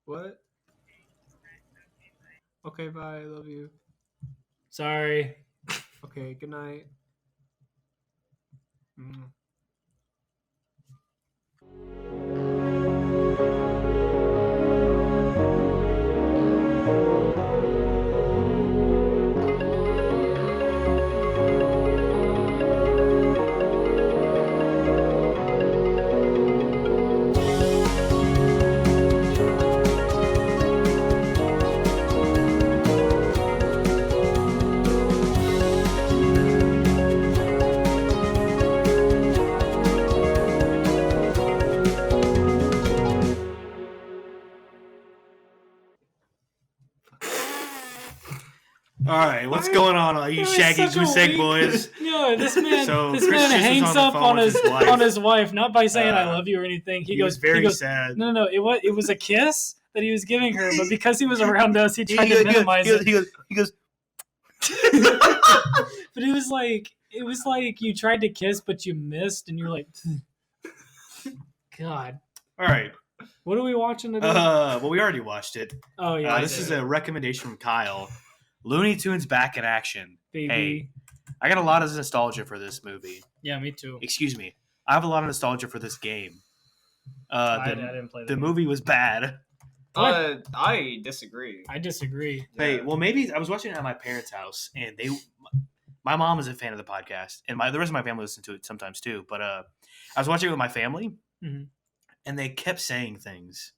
What? Okay, bye. Love you. Sorry. Okay, good night. Mm. All right, what's going on, all you shaggy goose egg boys? No, this man, So, this Chris man just was hangs on the up phone on with his his wife. on his wife, not by saying "I love you" or anything. He was very sad. No, it was a kiss that he was giving her, but because he was around us, he tried to minimize it. He goes. But it was like you tried to kiss, but you missed, and you're like, God. All right. What are we watching today? Well, we already watched it. Oh yeah, this is a recommendation from Kyle. Looney Tunes back in action. baby. Hey, I got a lot of nostalgia for this movie. Yeah, me too. Excuse me. I have a lot of nostalgia for this game. I didn't play the movie was bad. I disagree. I disagree. Hey, well, maybe I was watching it at my parents' house, and my mom is a fan of the podcast, and the rest of my family listens to it sometimes too. But I was watching it with my family, and they kept saying things,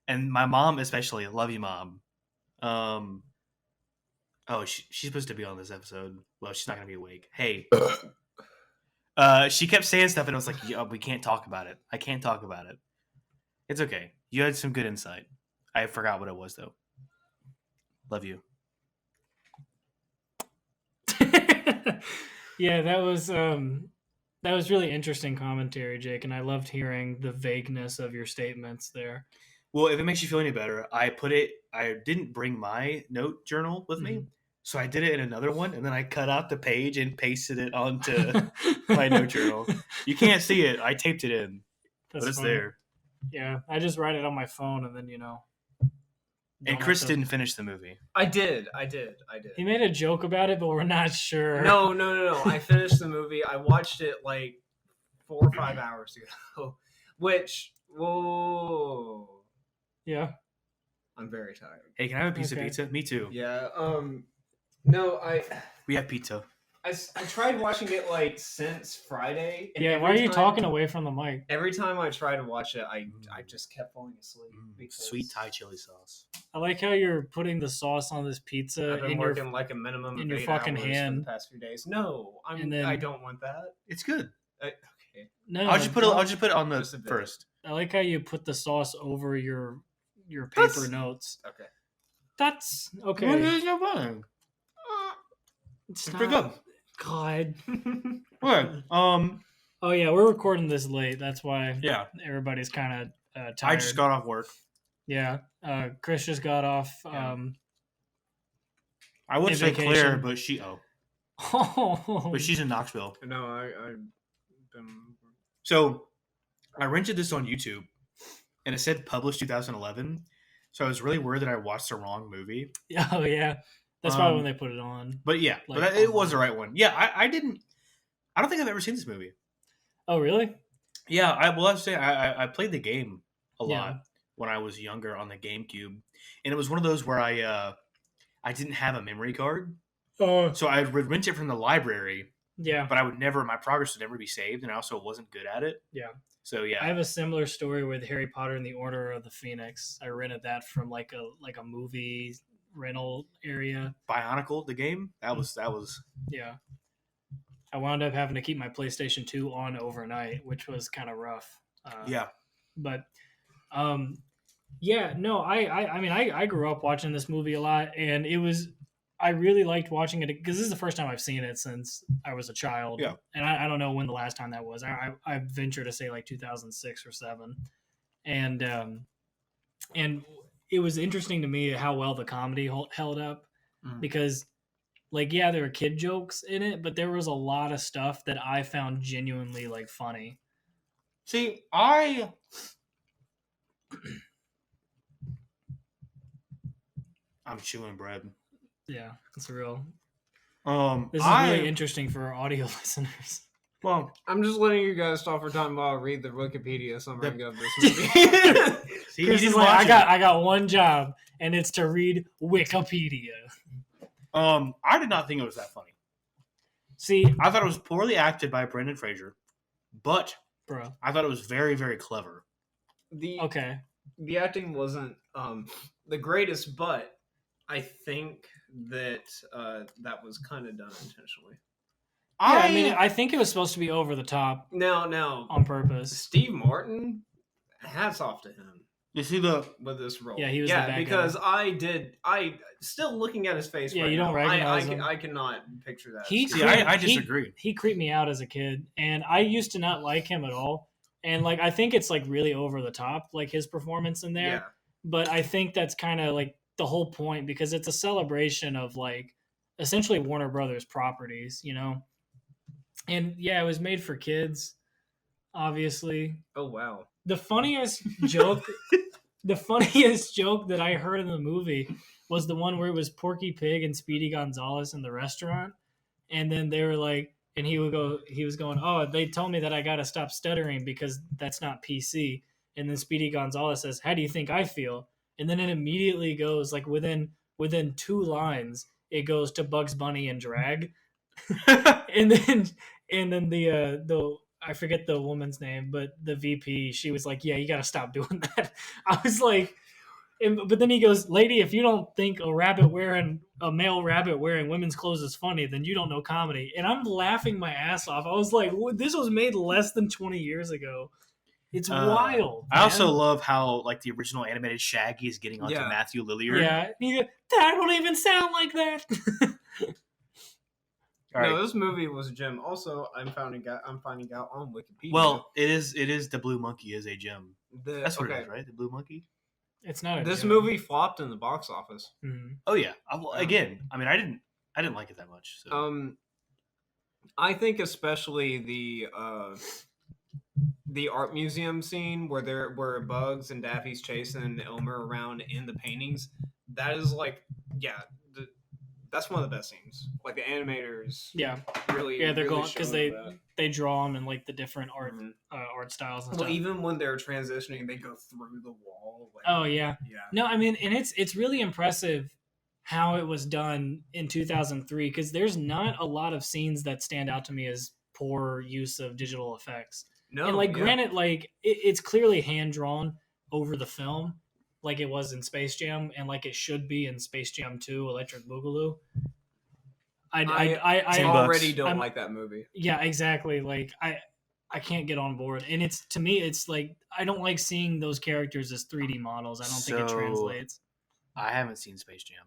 and my mom especially, love you, mom. Oh, she's supposed to be on this episode. Well, she's not gonna be awake. Hey, she kept saying stuff, and I was like, "Yo, we can't talk about it. I can't talk about it. It's okay. You had some good insight. I forgot what it was though. Love you." Yeah, that was really interesting commentary, Jake, and I loved hearing the vagueness of your statements there. Well, if it makes you feel any better, I didn't bring my note journal with me, so I did it in another one, and then I cut out the page and pasted it onto my note journal. You can't see it. I taped it in, but it's funny. there. Yeah, I just write it on my phone, and then, And Chris didn't finish the movie. I did. He made a joke about it, but we're not sure. No. I finished the movie. I watched it like 4 or 5 hours ago, which, whoa. Yeah. I'm very tired. Hey, can I have a piece of pizza? Me too. Yeah. No, We have pizza. I tried watching it like since Friday. And Yeah, why are you talking away from the mic? Every time I try to watch it, I just kept falling asleep. Sweet Thai chili sauce. I like how you're putting the sauce on this pizza I've been working like a minimum in of your 8 fucking hours hand for the past few days. No, I don't want that. It's good. Okay. No, I'll just put it on the first. I like how you put the sauce over your paper notes. Okay. That's okay. What is your wrong? It's pretty good. God. What? Oh yeah, we're recording this late. That's why. Yeah. Everybody's kind of tired. I just got off work. Yeah. Chris just got off. Yeah. I would say vacation. Claire, but but she's in Knoxville. No, I've been. So I rented this on YouTube, and it said published 2011. So I was really worried that I watched the wrong movie. Oh yeah, that's probably when they put it on. But yeah, it was the right one. Yeah, I don't think I've ever seen this movie. Oh really? Yeah, I played the game a lot when I was younger on the GameCube, and it was one of those where I didn't have a memory card, so I would rent it from the library. Yeah, but my progress would never be saved, and I also wasn't good at it. Yeah. So yeah, I have a similar story with Harry Potter and the Order of the Phoenix. I rented that from like a movie rental area. Bionicle, the game that was. Yeah. I wound up having to keep my PlayStation 2 on overnight, which was kind of rough. Yeah. But, yeah, no, I grew up watching this movie a lot, and I really liked watching it because this is the first time I've seen it since I was a child. Yeah. And I don't know when the last time that was. I venture to say like 2006 or 7. And it was interesting to me how well the comedy held up because, like, yeah, there were kid jokes in it, but there was a lot of stuff that I found genuinely like funny. See, I'm chewing bread. Yeah, it's real. This is really interesting for our audio listeners. Well, I'm just letting you guys stop for time while I read the Wikipedia summary of this movie. see, Chris is like, I got one job, and it's to read Wikipedia. I did not think it was that funny. See, I thought it was poorly acted by Brendan Fraser, but bro, I thought it was very, very clever. The acting wasn't the greatest, but I think that that was kind of done intentionally. I think it was supposed to be over the top. No, on purpose. Steve Martin, hats off to him. You see with this role. Yeah, he was the bad because guy. I still looking at his face. Yeah, right you don't now, recognize him. I cannot picture that. I disagree. He creeped me out as a kid, and I used to not like him at all. And like, I think it's like really over the top, like his performance in there. Yeah. But I think that's kind of like the whole point, because it's a celebration of like essentially Warner Brothers properties, you know. And yeah, it was made for kids, obviously. Oh wow. The funniest joke that I heard in the movie was the one where it was Porky Pig and Speedy Gonzales in the restaurant, and then they were like, and he was going, oh, they told me that I gotta stop stuttering because that's not PC. And then Speedy Gonzales says, how do you think I feel? And then it immediately goes like within 2 lines, it goes to Bugs Bunny and drag. and then the I forget the woman's name, but the VP, she was like, yeah, you got to stop doing that. I was like, but then he goes, lady, if you don't think a male rabbit wearing women's clothes is funny, then you don't know comedy. And I'm laughing my ass off. I was like, this was made less than 20 years ago. It's wild. I also love how like the original animated Shaggy is getting onto Matthew Lillard. Yeah. That don't even sound like that. Right. No, this movie was a gem. Also, I'm finding out on Wikipedia. Well, it is the Blue Monkey is a gem. That's what it is, right? The Blue Monkey. It's not. This movie flopped in the box office. Mm-hmm. Oh yeah. Again, I mean, I didn't like it that much. So. I think especially the art museum scene where Bugs and Daffy's chasing Elmer around in the paintings. That is like, that's one of the best scenes. Like the animators, really, they're really going because they draw them in like the different art art styles and stuff. Even when they're transitioning, they go through the wall. Like, oh yeah. No, I mean, and it's really impressive how it was done in 2003, because there's not a lot of scenes that stand out to me as poor use of digital effects. No, and like granted, like it's clearly hand drawn over the film, like it was in Space Jam, and like it should be in Space Jam 2, Electric Boogaloo. I already don't like that movie. Yeah, exactly. Like I can't get on board, and to me it's like I don't like seeing those characters as 3D models. I don't think it translates. I haven't seen Space Jam.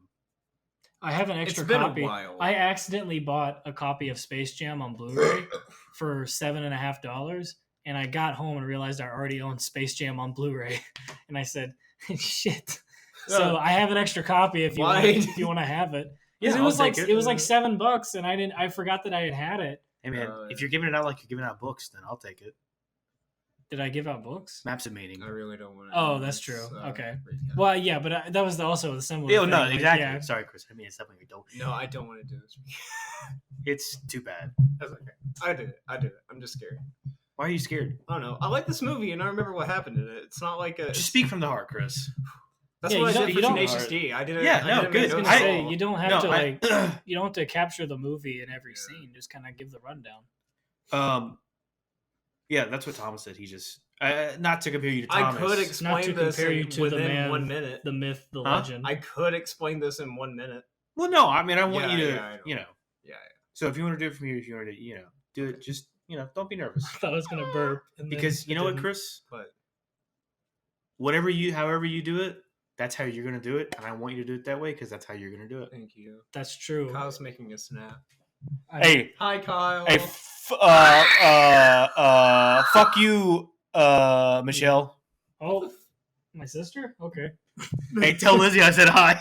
I have an extra copy. I accidentally bought a copy of Space Jam on Blu-ray for $7.50, and I got home and realized I already owned Space Jam on Blu-ray, and I said, shit. So I have an extra copy if you want to have it. Yeah, it was like $7, and I forgot that I had it. Hey man, if you're giving it out like you're giving out books, then I'll take it. Did I give out books? Maps of Meaning. I really don't want to. Oh, that's true. Okay. Well, yeah, but that was also the similar. Yeah, no, exactly. Yeah. Sorry, Chris. I mean, it's something you don't. No, I don't want to do this. It's too bad. That's okay. I did it. I'm just scared. Why are you scared? I don't know. I like this movie, and I remember what happened in it. It's not like a. Just speak from the heart, Chris. That's what I did for Tenacious D. I did it. Yeah, no, good. I was gonna say you don't have to you don't have to capture the movie in every scene. Just kind of give the rundown. Yeah, that's what Thomas said. He just not to compare you to Thomas. I could explain this within 1 minute. The myth, the legend. I could explain this in 1 minute. Well, no, I mean, I want you to, Yeah. So if you want to do it from here, if you want to, do it. Just, don't be nervous. I thought I was gonna burp. Because you know what, Chris? What? However you do it, that's how you're gonna do it, and I want you to do it that way because that's how you're gonna do it. Thank you. That's true. Kyle's making a snap. Hey. Hi, Kyle. Hey. Fuck you, Michelle. Oh, my sister? Okay. Hey, tell Lizzie I said hi.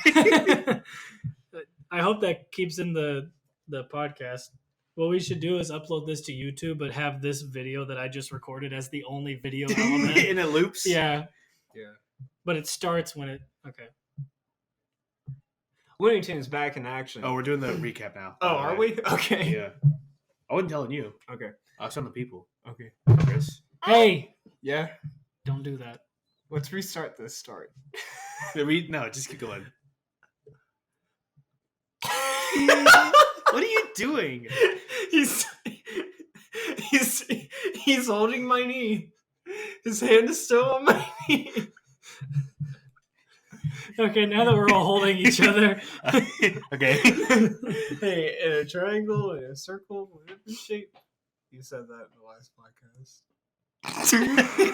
I hope that keeps in the podcast. What we should do is upload this to YouTube, but have this video that I just recorded as the only video element. And it loops? Yeah. Yeah. But it starts when it... Okay. Looney Tunes back in action. Oh, we're doing the recap now. Oh, are we? Okay. Yeah. I wasn't telling you. Okay. I was telling the people. Okay. Chris? Hey! Yeah? Don't do that. Let's restart this start. No, just keep going. What are you doing? He's holding my knee. His hand is still on my knee. Okay, now that we're all holding each other. Okay. Hey, in a triangle, in a circle, whatever shape. You said that in the last podcast.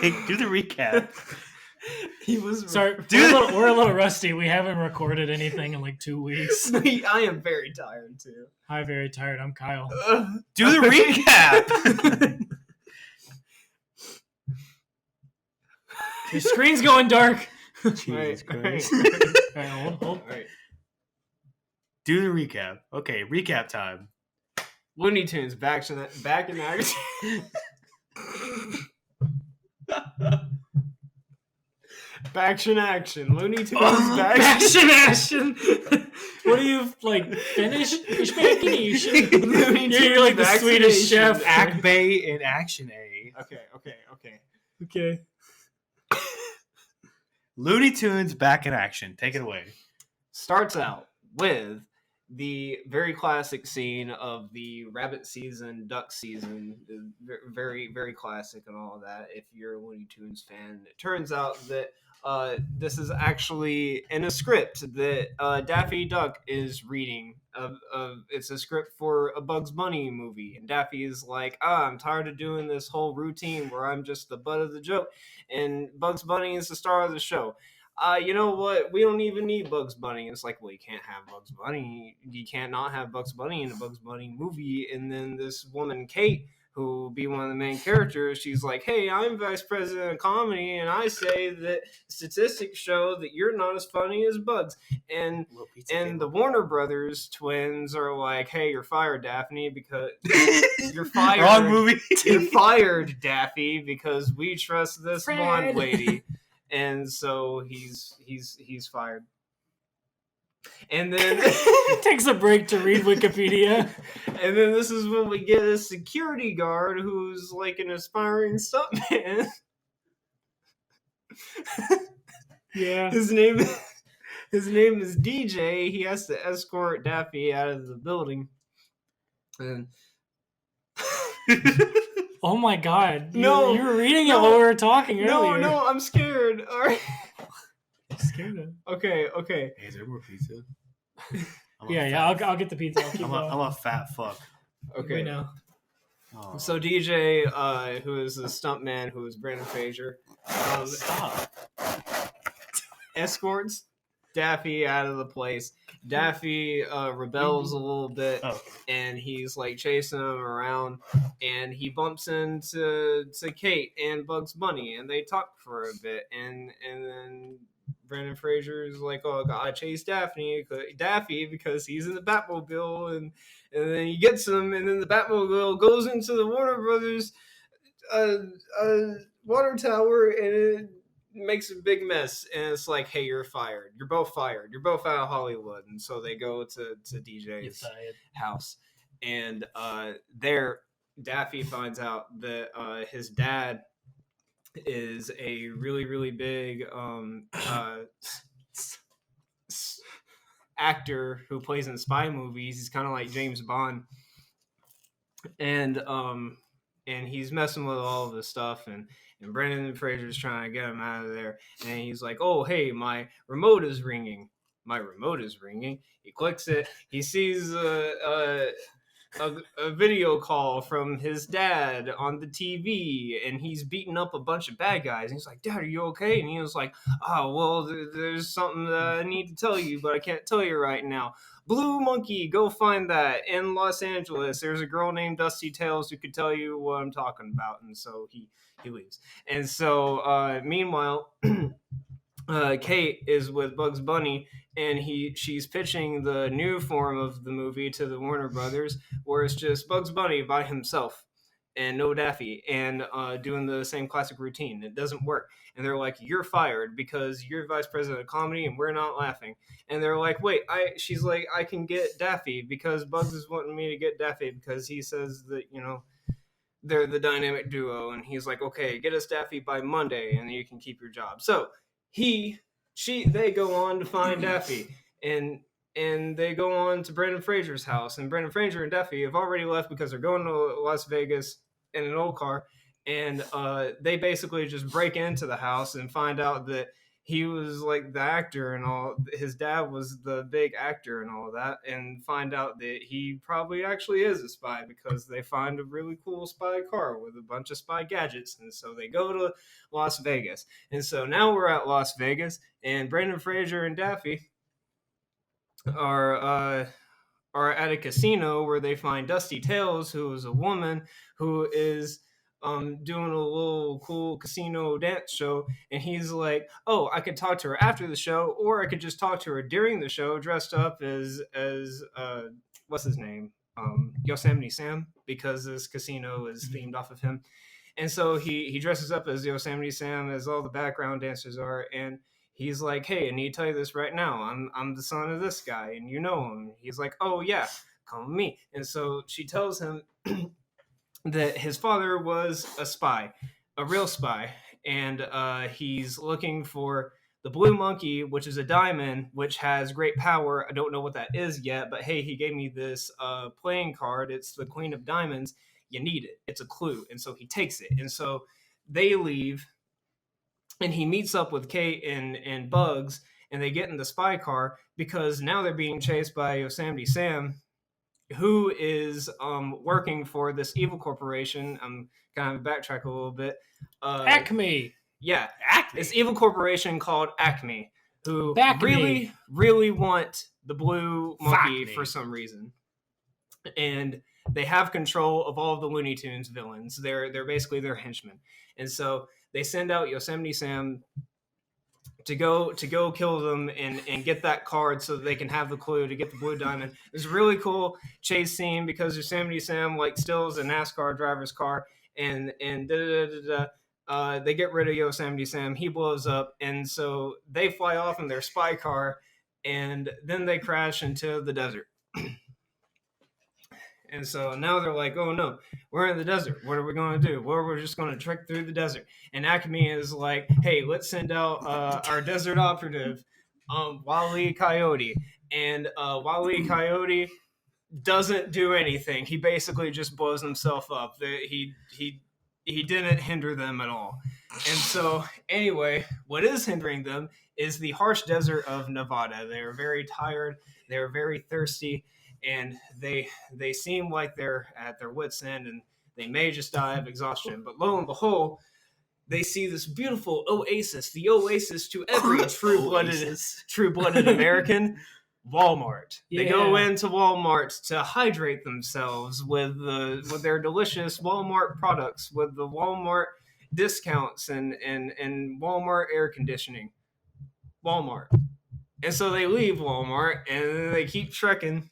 Hey, do the recap. He was Sorry, we're a little rusty. We haven't recorded anything in like 2 weeks. I am very tired too. I'm very tired. I'm Kyle. Do the recap. Your screen's going dark. Jesus Christ. All right, hold. All right. Do the recap. Okay, recap time. Looney Tunes back in action. Action. Looney Tunes back. Action. What do you like? Finish? You're like the Swedish chef. Act Bay in Action A. Okay. Looney Tunes back in action. Take it away. Starts out with the very classic scene of the rabbit season, duck season. Very, very classic and all of that. If you're a Looney Tunes fan, it turns out that this is actually in a script that Daffy Duck is reading. It's a script for a Bugs Bunny movie, and Daffy is like, I'm tired of doing this whole routine where I'm just the butt of the joke, and Bugs Bunny is the star of the show. You know what? We don't even need Bugs Bunny. It's like, well, you can't have Bugs Bunny. You can't not have Bugs Bunny in a Bugs Bunny movie. And then this woman, Kate, who will be one of the main characters, she's like, hey, I'm vice president of comedy, and I say that statistics show that you're not as funny as Bugs. And the Warner Brothers twins are like, hey, you're fired, Daphne, because you're fired. Wrong movie. You're fired, Daffy, because we trust this Fred. blonde lady. And so he's fired. And then Takes a break to read Wikipedia. And then this is when we get a security guard who's like an aspiring stuntman. Yeah. His name is DJ. He has to escort Daffy out of the building. And Oh my god. No, you were reading it while we were talking earlier. No, I'm scared. All right. I'm scared of. Okay. Hey, is there more pizza? I'll get the pizza. I'm a fat fuck. Okay. We know. Oh. So DJ, who is the stuntman, who is Brandon Fraser, Stop. escorts Daffy out of the place. Daffy rebels a little bit, and he's like chasing him around, and he bumps into Kate and Bugs Bunny, and they talk for a bit, and then Brandon Fraser is like, oh, I chased Daffy because he's in the Batmobile, and then he gets him, and then the Batmobile goes into the Warner Brothers water tower, and it makes a big mess, and it's like, hey, you're fired. You're both fired. You're both out of Hollywood. And so they go to DJ's house, and there Daffy finds out that his dad is a really, really big actor who plays in spy movies. He's kind of like James Bond, and he's messing with all of this stuff, and Brendan Fraser's trying to get him out of there, and he's like, oh, hey, my remote is ringing. He clicks it. He sees a video call from his dad on the TV, and he's beating up a bunch of bad guys. And he's like, Dad, are you okay? And he was like, oh, well, there's something that I need to tell you, but I can't tell you right now. Blue Monkey, go find that in Los Angeles. There's a girl named Dusty Tails who could tell you what I'm talking about. And so he leaves. And so meanwhile, Kate is with Bugs Bunny, and she's pitching the new form of the movie to the Warner Brothers, where it's just Bugs Bunny by himself. and no Daffy and doing the same classic routine. It doesn't work. And they're like, you're fired because you're vice president of comedy and we're not laughing. And they're like, wait, she's like, I can get Daffy because Bugs is wanting me to get Daffy because he says that, you know, they're the dynamic duo. And he's like, okay, get us Daffy by Monday and you can keep your job. So they go on to find Daffy and they go on to Brendan Fraser's house, and Brendan Fraser and Daffy have already left because they're going to Las Vegas in an old car, and they basically just break into the house and find out that he was like the actor and all. His dad was the big actor and all of that, and find out that he probably actually is a spy because they find a really cool spy car with a bunch of spy gadgets, and so they go to Las Vegas. And so now we're at Las Vegas, and Brendan Fraser and Daffy are at a casino where they find Dusty Tales, who is a woman who is doing a little cool casino dance show, and he's like, oh, I could talk to her after the show, or I could just talk to her during the show dressed up as what's his name, Yosemite Sam, because this casino is themed off of him. And so he dresses up as Yosemite Sam, as all the background dancers are, and he's like, hey, I need to tell you this right now. I'm the son of this guy, and you know him. He's like, oh, yeah, come with me. And so she tells him that his father was a spy, a real spy, and he's looking for the blue monkey, which is a diamond, which has great power. I don't know what that is yet, but hey, he gave me this playing card. It's the Queen of Diamonds. You need it. It's a clue. And so he takes it. And so they leave, and he meets up with Kate and Bugs, and they get in the spy car because now they're being chased by Yosemite Sam, who is working for this evil corporation. I'm kind of backtrack a little bit. Acme. Yeah, Acme. This evil corporation called Acme, who Acme. really want the blue monkey for some reason. And they have control of all of the Looney Tunes villains. They're basically their henchmen. And so they send out Yosemite Sam to go kill them and get that card so that they can have the clue to get the blue diamond. It's a really cool chase scene because Yosemite Sam like steals a NASCAR driver's car and they get rid of Yosemite Sam. He blows up, and so they fly off in their spy car, and then they crash into the desert. And so now they're like, oh no, we're in the desert. What are we going to do? Well, we're just going to trek through the desert. And Acme is like, hey, let's send out our desert operative, Wile E. Coyote. And Wile E. Coyote doesn't do anything. He basically just blows himself up. He didn't hinder them at all. And so anyway, what is hindering them is the harsh desert of Nevada. They are very tired. They are very thirsty. And they seem like they're at their wits' end, and they may just die of exhaustion. But lo and behold, they see this beautiful oasis, the oasis to every true-blooded American, Walmart. Yeah. They go into Walmart to hydrate themselves with their delicious Walmart products, with the Walmart discounts and Walmart air conditioning. Walmart. And so they leave Walmart, and then they keep trekking.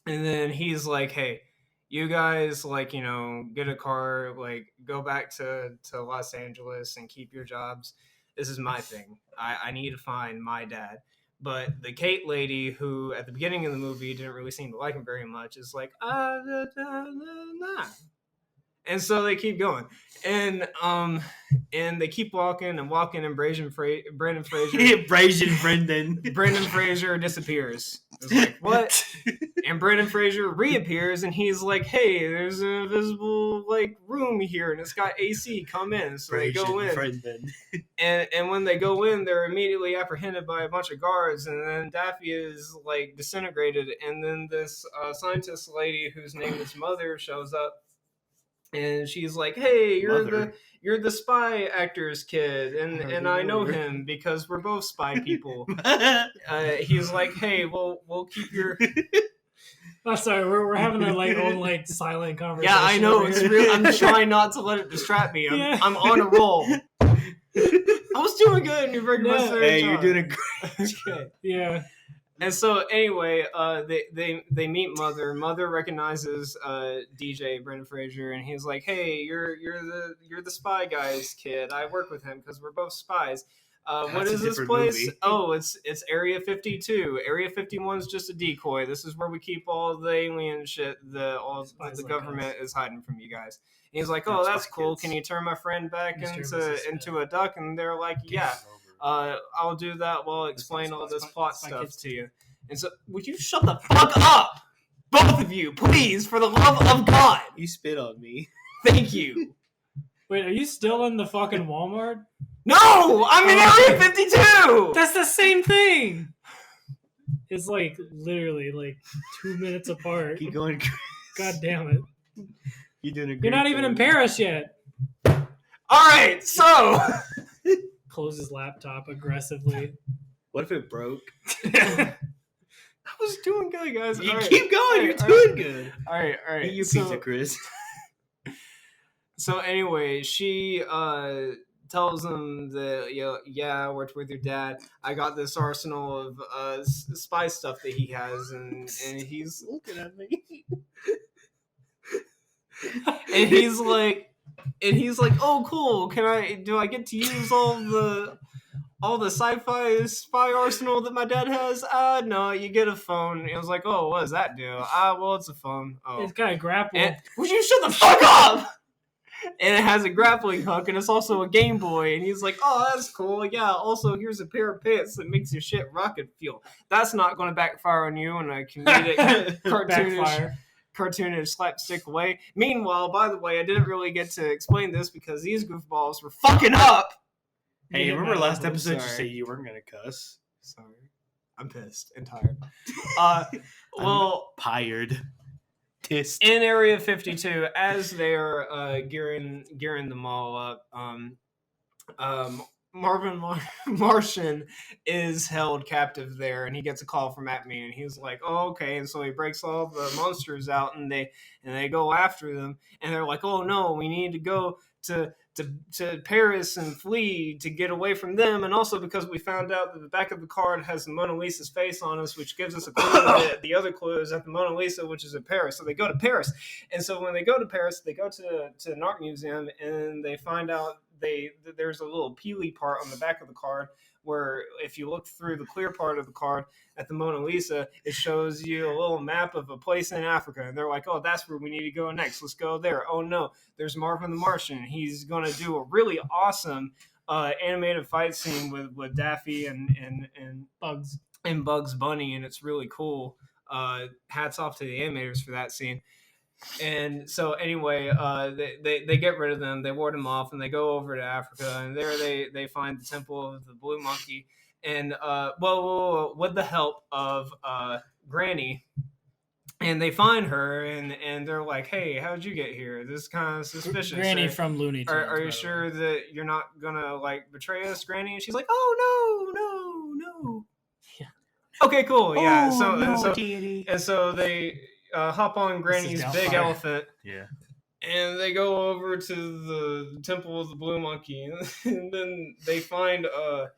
And then he's like, hey, you guys, like, you know, get a car, like, go back to Los Angeles and keep your jobs. This is my thing. I need to find my dad. But the Kate lady, who at the beginning of the movie didn't really seem to like him very much, is like, nah. And so they keep going. And they keep walking, and Brendan Fraser Brendan Fraser disappears. It's like, what? And Brendan Fraser reappears, and he's like, hey, there's an invisible like room here, and it's got AC. Come in. So they go in. And when they go in, they're immediately apprehended by a bunch of guards, and then Daffy is like disintegrated, and then this scientist lady whose name is Mother shows up. And she's like, hey, you're the spy actor's kid, and I know him because we're both spy people. He's like, hey, we'll keep your... Oh, sorry, we're having a own silent conversation. Yeah, I know. It's real. I'm trying not to let it distract me. I'm on a roll. I was doing good, and you're very good. Hey, you're doing a great job. Yeah. And so anyway, they meet Mother. Mother recognizes DJ Brendan Fraser, and he's like, "Hey, you're the Spy Guys kid. I work with him because we're both spies. What is this place? Movie. Oh, it's Area 52. Area 51 is just a decoy. This is where we keep all the alien shit that the government is hiding from you guys." And he's like, "Oh, that's cool. Can you turn my friend back into a duck?" And they're like, "Yeah, I'll do that. We'll explain all this plot stuff to you." And so, would you shut the fuck up, both of you, please, for the love of God? You spit on me. Thank you. Wait, are you still in the fucking Walmart? No, I'm in Area 52. That's the same thing. It's like literally like 2 minutes apart. Keep going. God damn it. You're doing a great You're not even in Paris yet. All right, so close his laptop aggressively. What if it broke? I was doing good, guys. You keep going. You're doing good. All right. Eat your pizza, Chris. So anyway, she tells him that, I worked with your dad. I got this arsenal of spy stuff that he has, and he's looking at me. and he's like, "Oh, cool. Do I get to use all the sci-fi spy arsenal that my dad has?" No, you get a phone. It was like, "Oh, what does that do?" Well, it's a phone. Oh, it's got a grapple. Would you shut the fuck up? And it has a grappling hook, and it's also a Game Boy. And he's like, "Oh, that's cool. Yeah, also, here's a pair of pants that makes your shit rocket fuel." That's not going to backfire on you in a comedic, cartoonish slapstick way. Meanwhile, by the way, I didn't really get to explain this because these goofballs were fucking up. Hey, remember last episode you said you weren't going to cuss? Sorry. I'm pissed and tired. Tired. In Area 52, as they're gearing them all up, Marvin Martian is held captive there, and he gets a call from Acme, and he's like, "Oh, okay." And so he breaks all the monsters out, and they go after them, and they're like, "Oh no, we need to go to Paris and flee to get away from them." And also because we found out that the back of the card has the Mona Lisa's face on us, which gives us a clue that the other clue is at the Mona Lisa, which is in Paris. So they go to Paris. And so when they go to Paris, they go to an art museum, and they find out there's a little peely part on the back of the card where if you look through the clear part of the card at the Mona Lisa, it shows you a little map of a place in Africa. And they're like, "Oh, that's where we need to go next. Let's go there." Oh, no, there's Marvin the Martian. He's going to do a really awesome animated fight scene with Daffy and Bugs Bunny, and it's really cool. Hats off to the animators for that scene. And so anyway, they get rid of them, they ward them off, and they go over to Africa, and there they find the Temple of the Blue Monkey, and with the help of Granny, and they find her, and they're like, "Hey, how'd you get here? This is kind of suspicious." Granny from Looney Tunes. Are you sure that you're not gonna betray us, Granny? And she's like, "Oh no. Yeah. Okay, cool. Yeah. Oh, So they hop on Granny's big elephant. Yeah. And they go over to the Temple of the Blue Monkey, and then they find a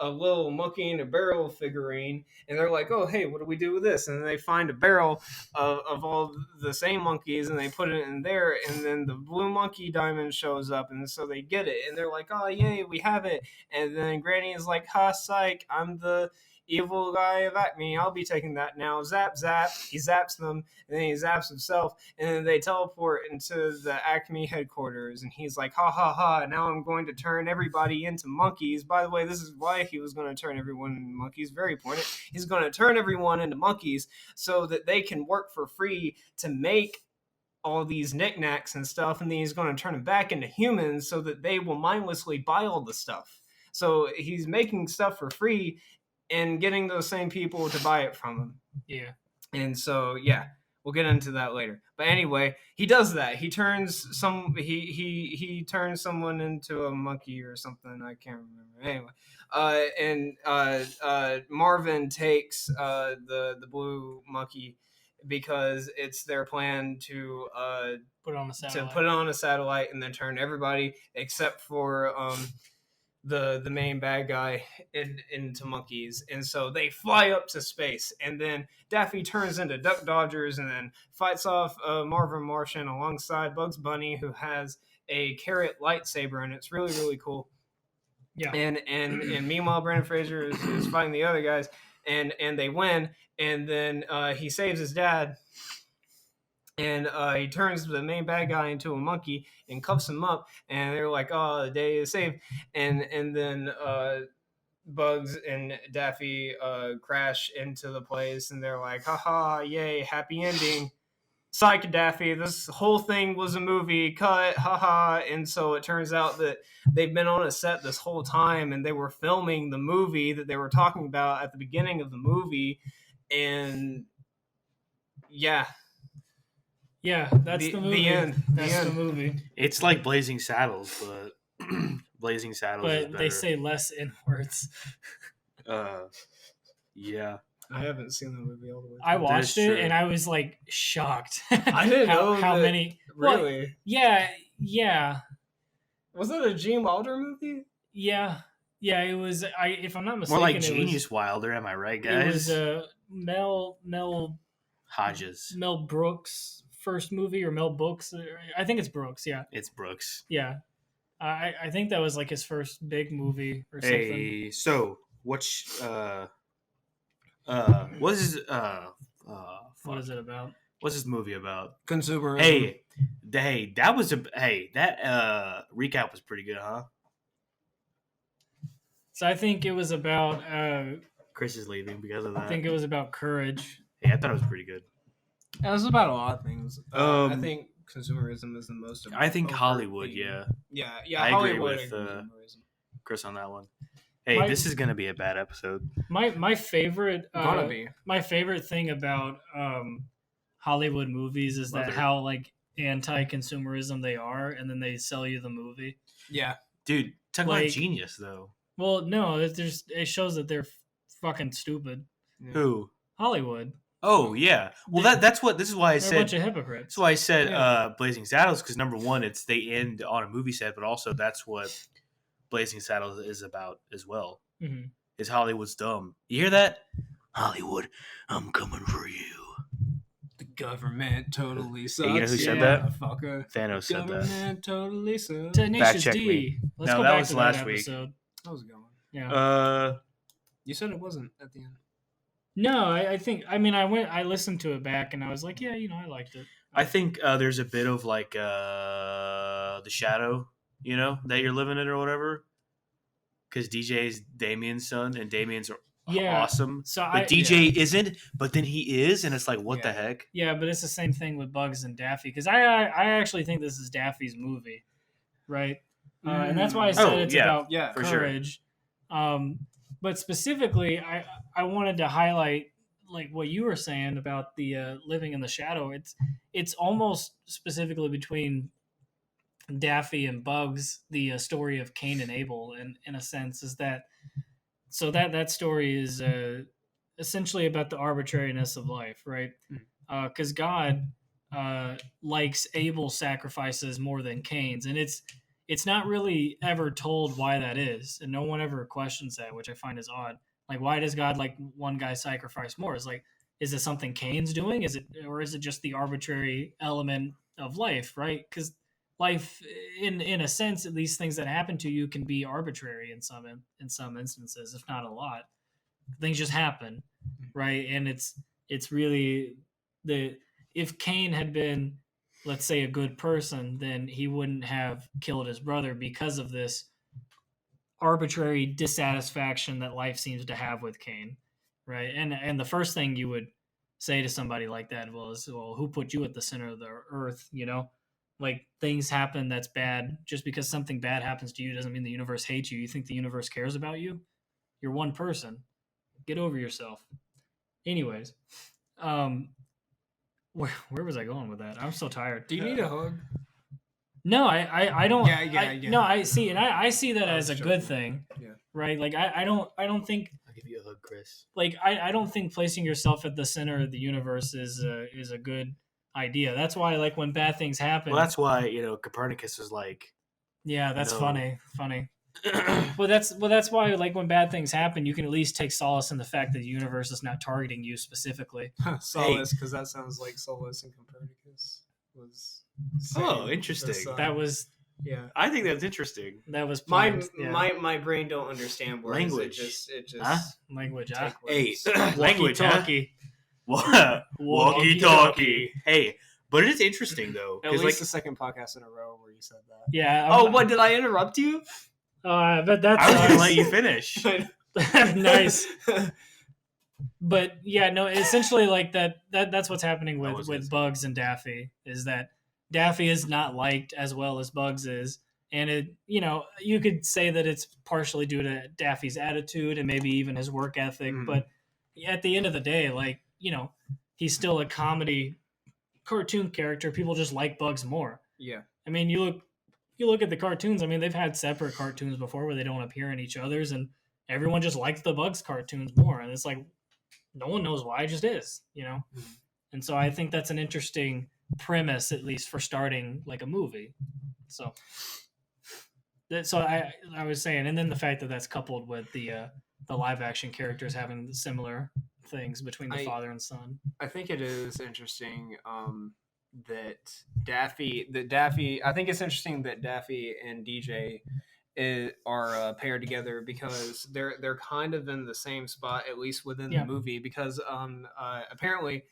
little monkey in a barrel figurine, and they're like, "Oh, hey, what do we do with this?" And they find a barrel of all the same monkeys, and they put it in there, and then the Blue Monkey diamond shows up, and so they get it, and they're like, "Oh, yay, we have it." And then Granny is like, "Ha, psych, I'm the evil guy of Acme. I'll be taking that now." Zap, zap. He zaps them, and then he zaps himself, and then they teleport into the Acme headquarters, and he's like, "Ha, ha, ha, now I'm going to turn everybody into monkeys." By the way, this is why he was going to turn everyone into monkeys. Very important. He's going to turn everyone into monkeys so that they can work for free to make all these knickknacks and stuff, and then he's going to turn them back into humans so that they will mindlessly buy all the stuff. So he's making stuff for free and getting those same people to buy it from him. Yeah. And so, yeah, we'll get into that later. But anyway, he does that. He turns he turns someone into a monkey or something. I can't remember. Anyway, and Marvin takes the blue monkey because it's their plan to put it on a satellite. and then turn everybody except for the main bad guy into monkeys, and so they fly up to space, and then Daffy turns into Duck Dodgers, and then fights off Marvin the Martian alongside Bugs Bunny, who has a carrot lightsaber, and it's really really cool. Yeah. And meanwhile, Brandon Fraser is fighting the other guys, and they win, and then he saves his dad. And he turns the main bad guy into a monkey and cuffs him up, and they're like, "Oh, the day is saved." And then Bugs and Daffy crash into the place, and they're like, "Haha, yay, happy ending." Psych, Daffy, this whole thing was a movie. Cut, haha. And so it turns out that they've been on a set this whole time, and they were filming the movie that they were talking about at the beginning of the movie, and yeah. Yeah, that's the movie. The end. That's the movie. It's like Blazing Saddles, but Blazing Saddles is But better. they say less in words. Yeah. I haven't seen the movie all the way. I watched it and I was like shocked. I didn't know how that, many. Really? Well, yeah. Was that a Gene Wilder movie? Yeah, it was. If I'm not mistaken, More like Genius Wilder, am I right, guys? It was Mel Hodges. Mel Brooks' first movie, or Mel Brooks. I think it's Brooks. Yeah, It's Brooks. Yeah, I think that was like his first big movie or something. Hey, so what is what is it about? What's this movie about? Consumerism. That recap was pretty good, huh? So I think it was about. Chris is leaving because of that. I think it was about courage. Yeah, I thought it was pretty good. It was about a lot of things. I think consumerism is the most. I think Hollywood, yeah. I Hollywood agree with Chris on that one. Hey, this is gonna be a bad episode. My favorite. Gonna be. My favorite thing about Hollywood movies is that how like anti-consumerism they are, and then they sell you the movie. Yeah, dude, talk about genius though. Well, no, it shows that they're fucking stupid. Yeah. Who? Hollywood. Oh yeah. Well, this is why I said a bunch of hypocrites. That's why I said Blazing Saddles, because number one, they end on a movie set, but also that's what Blazing Saddles is about as well. Mm-hmm. Is Hollywood's dumb? You hear that? Hollywood, I'm coming for you. The government totally sucks. Hey, you know who said that? Fucker. Thanos said that. Government totally sucks. Tenacious D. Let's go back to last that week. episode. That was a good one. Yeah. You said it wasn't at the end. No, I think. I mean, I listened to it back, and I was like, yeah, I liked it. I think there's a bit of like the shadow, that you're living in or whatever. Because DJ's Damien's son, and Damien's awesome. So DJ isn't, but then he is, and it's like, what the heck? Yeah, but it's the same thing with Bugs and Daffy. Because I actually think this is Daffy's movie, right? And that's why I said it's about courage. Sure. But specifically, I wanted to highlight like what you were saying about the living in the shadow. It's almost specifically between Daffy and Bugs, the story of Cain and Abel, in a sense, is that so that story is essentially about the arbitrariness of life, right? Because God likes Abel's sacrifices more than Cain's, and it's not really ever told why that is, and no one ever questions that, which I find is odd. Like, why does God like one guy sacrifice more? It's like, is it something Cain's doing? Is it just the arbitrary element of life, right? Because life, in a sense, at least things that happen to you can be arbitrary in some instances, if not a lot. Things just happen, right? And it's really if Cain had been, let's say, a good person, then he wouldn't have killed his brother because of this arbitrary dissatisfaction that life seems to have with Cain, right? And the first thing you would say to somebody like that is, well, who put you at the center of the earth? Like, things happen that's bad. Just because something bad happens to you doesn't mean the universe hates you. You think the universe cares about you? You're one person. Get over yourself. Anyways, where was I going with that? I'm so tired. Do you need a hug? No, I don't. Yeah. No, I see, and I see that as a good thing. Yeah. Right. Like I don't think. I'll give you a hug, Chris. Like I don't think placing yourself at the center of the universe is a good idea. That's why, like, when bad things happen. Well, that's why Copernicus was like. Yeah, that's funny. Well, that's why, like, when bad things happen, you can at least take solace in the fact that the universe is not targeting you specifically. Solace, because that sounds like Solus and Copernicus was. Oh, interesting. That was. Yeah, I think that's interesting. That was my planned, yeah. my brain don't understand words. Language. It just Huh? Language. take Hey, words. language, huh? Walkie-talkie. Walkie-talkie. Hey, but it is interesting though, At because least like the second podcast in a row where you said that. Yeah. Oh, what did I interrupt you? I bet that's I was gonna let you finish. nice. But yeah, no, essentially like that's what's happening with Bugs and Daffy, is that Daffy is not liked as well as Bugs is. And it, you could say that it's partially due to Daffy's attitude and maybe even his work ethic. But at the end of the day, like, he's still a comedy cartoon character. People just like Bugs more. Yeah. I mean, you look at the cartoons. I mean, they've had separate cartoons before where they don't appear in each other's, and everyone just likes the Bugs cartoons more. And it's like, no one knows why, it just is, And so I think that's an interesting premise, at least for starting like a movie. So I was saying, and then the fact that that's coupled with the live action characters having similar things between the father and son. I think it is interesting that Daffy. I think it's interesting that Daffy and DJ are paired together, because they're kind of in the same spot, at least within the movie, because apparently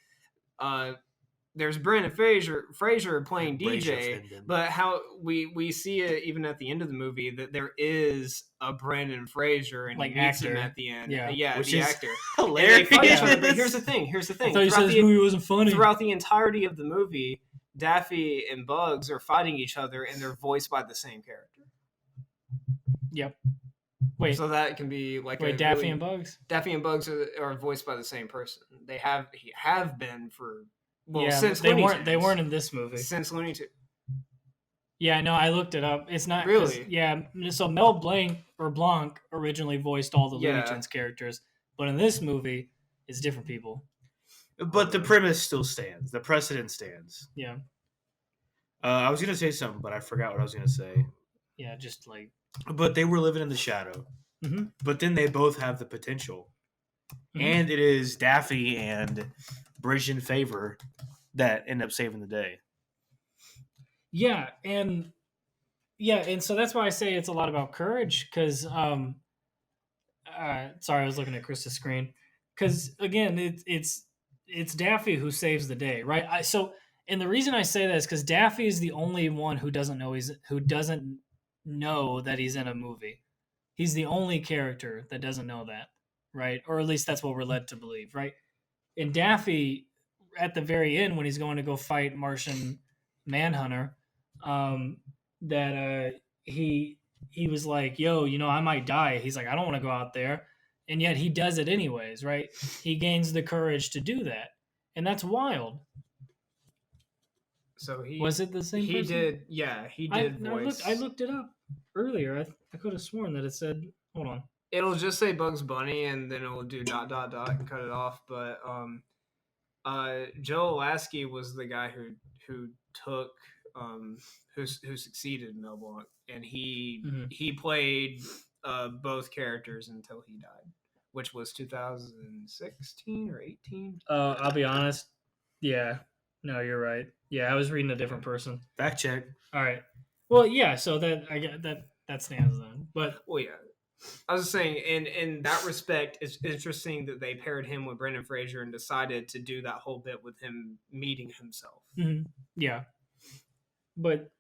there's Brendan Fraser playing DJ, but how we see it even at the end of the movie that there is a Brendan Fraser, and like he meets actor. him at the end. Yeah, Which the is actor. Hilarious. But here's the thing. I thought you said this movie wasn't funny. Throughout the entirety of the movie, Daffy and Bugs are fighting each other, and they're voiced by the same character. Yep. Wait. So that can be like Daffy and Bugs. Daffy and Bugs are voiced by the same person. They have been for since they Looney weren't. Tunes. They weren't in this movie Since Looney Tunes. Yeah, no, I looked it up. It's not really. Yeah, so Mel Blanc originally voiced all the Looney Tunes characters, but in this movie, it's different people. But the premise still stands. The precedent stands. Yeah. I was gonna say something, but I forgot what I was gonna say. Yeah, just like. But they were living in the shadow. Mm-hmm. But then they both have the potential, and it is Daffy and Breshion favor that end up saving the day. Yeah, and so that's why I say it's a lot about courage, because sorry, I was looking at Chris's screen, because again, it's Daffy who saves the day, right? And the reason I say that is because Daffy is the only one who doesn't know that he's in a movie. He's the only character that doesn't know that, right? Or at least that's what we're led to believe, right? And Daffy, at the very end, when he's going to go fight Martian Manhunter, he was like, yo, I might die. He's like, I don't want to go out there. And yet he does it anyways, right? He gains the courage to do that. And that's wild. So was it the same person? Did, yeah, he did voice. I looked it up earlier. I could have sworn that it said, hold on. It'll just say Bugs Bunny, and then it'll do ... and cut it off. But Joe Lasky was the guy who took who succeeded Mel Blanc, and he played both characters until he died, which was 2016 or 18. I'll be honest. Yeah. No, you're right. Yeah, I was reading a different person. Fact check. All right. Well, yeah. So that stands then. But yeah, I was just saying, in that respect, it's interesting that they paired him with Brendan Fraser and decided to do that whole bit with him meeting himself. Mm-hmm. Yeah. But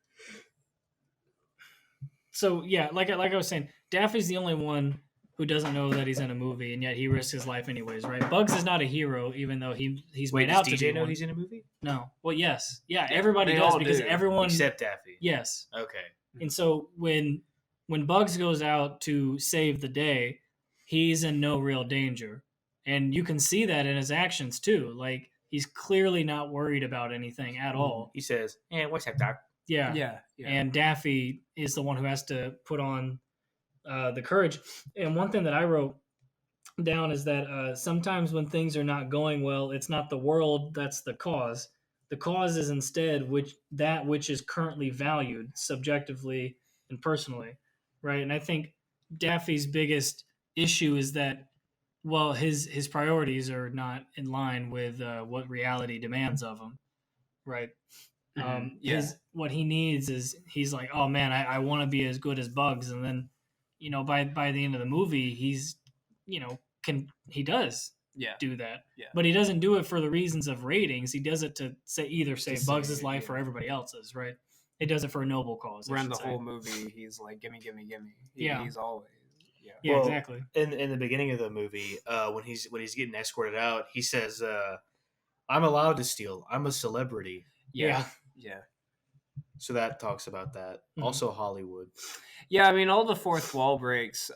so yeah, like I was saying, Daffy's the only one who doesn't know that he's in a movie, and yet he risks his life anyways, right? Bugs is not a hero, even though he's made out to be. Does DJ know he's in a movie? No. Well, yes. Yeah, everybody does, because everyone... Except Daffy. Yes. Okay. And so when Bugs goes out to save the day, he's in no real danger. And you can see that in his actions, too. Like, he's clearly not worried about anything at all. He says, what's up, Doc? Yeah. And Daffy is the one who has to put on the courage. And one thing that I wrote down is that sometimes when things are not going well, it's not the world that's the cause. The cause is instead which is currently valued subjectively and personally. right? And I think Daffy's biggest issue is that, well, his priorities are not in line with what reality demands of him, right? What he needs is, he's like, oh man, I want to be as good as Bugs, and then, by the end of the movie, he's, he does do that, but he doesn't do it for the reasons of ratings. He does it to save Bugs' life or everybody else's, right? He does it for a noble cause. Around the whole movie, he's like, gimme. He's always. Yeah, exactly. In the beginning of the movie, when he's getting escorted out, he says, "I'm allowed to steal. I'm a celebrity." Yeah. So that talks about that. Mm-hmm. Also Hollywood. Yeah, I mean, all the fourth wall breaks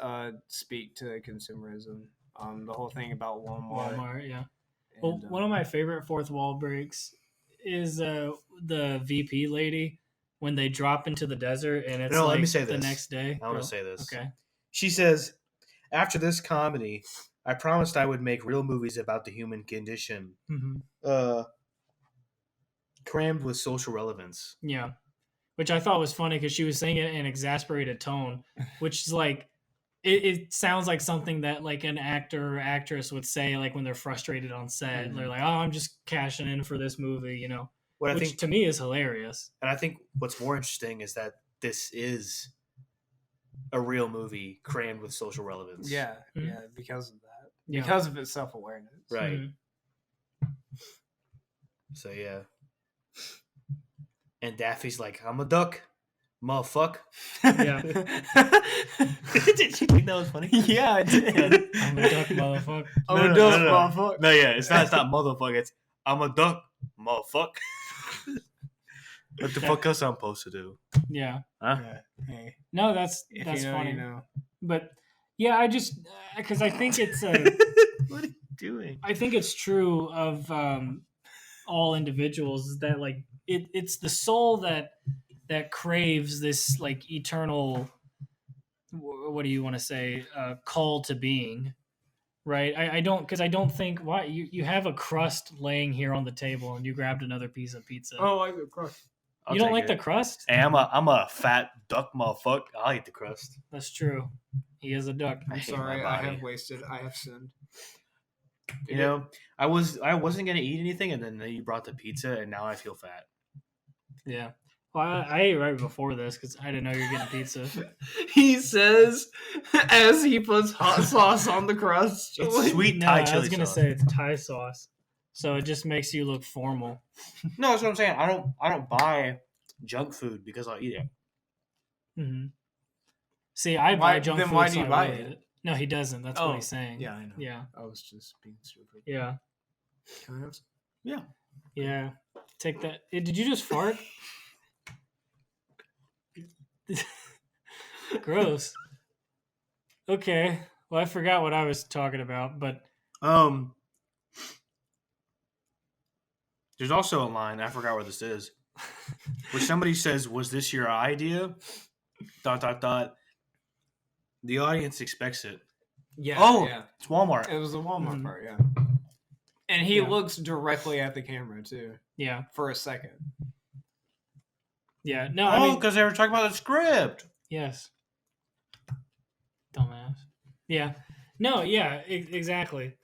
speak to consumerism. The whole thing about Walmart. Yeah. And, one of my favorite fourth wall breaks is the VP lady when they drop into the desert and it's let me say the this. Next day. I want to say this. Okay. She says, after this comedy, I promised I would make real movies about the human condition. Mm-hmm. Crammed with social relevance. Yeah. Which I thought was funny because she was saying it in an exasperated tone, which is like, it sounds like something that like an actor or actress would say like when they're frustrated on set. Mm-hmm. They're like, oh, I'm just cashing in for this movie, which I think, to me is hilarious. And I think what's more interesting is that this is a real movie crammed with social relevance. Yeah, because of that. Yeah. Because of its self-awareness. Right. Mm-hmm. So, yeah. And Daffy's like, I'm a duck, motherfucker. Yeah. Did you think that was funny? Yeah, I did. I'm a duck, motherfucker. I'm a duck, motherfucker. No, yeah, it's not motherfucker. It's I'm a duck, motherfucker. What the fuck else I'm supposed to do? Yeah. Huh? Yeah. Hey. No, that's funny. But yeah, I just because I think it's what are you doing? I think it's true of all individuals that like it's the soul that craves this like eternal, what do you want to say, call to being, right? I don't think why you have a crust laying here on the table and you grabbed another piece of pizza. Oh, I like the crust. You don't like the crust? Hey, I'm a fat duck motherfucker. I'll eat the crust. That's true. He is a duck. I'm sorry, I have wasted. I have sinned. I wasn't gonna eat anything, and then you brought the pizza, and now I feel fat. Yeah. Well, I ate right before this because I didn't know you were getting pizza. He says as he puts hot sauce on the crust. It's sweet Thai chili sauce. I was gonna say it's Thai sauce, so it just makes you look formal. No, that's what I'm saying. I don't buy junk food because I'll eat it. Mm-hmm. See, I buy junk food. Then why do you buy it? No, he doesn't. That's what he's saying. Yeah, I know. Yeah, I was just being stupid. Yeah. Can I have some? Yeah. Yeah. Take that. Did you just fart? Gross. Okay. Well, I forgot what I was talking about, but there's also a line, I forgot where this is, where somebody says, "Was this your idea?" ... The audience expects it. Yeah. Oh, yeah. It's Walmart. It was the Walmart part, yeah. And he looks directly at the camera too. Yeah. For a second. Yeah. No. Because they were talking about the script. Yes. Dumbass. Yeah. No. Yeah. Exactly.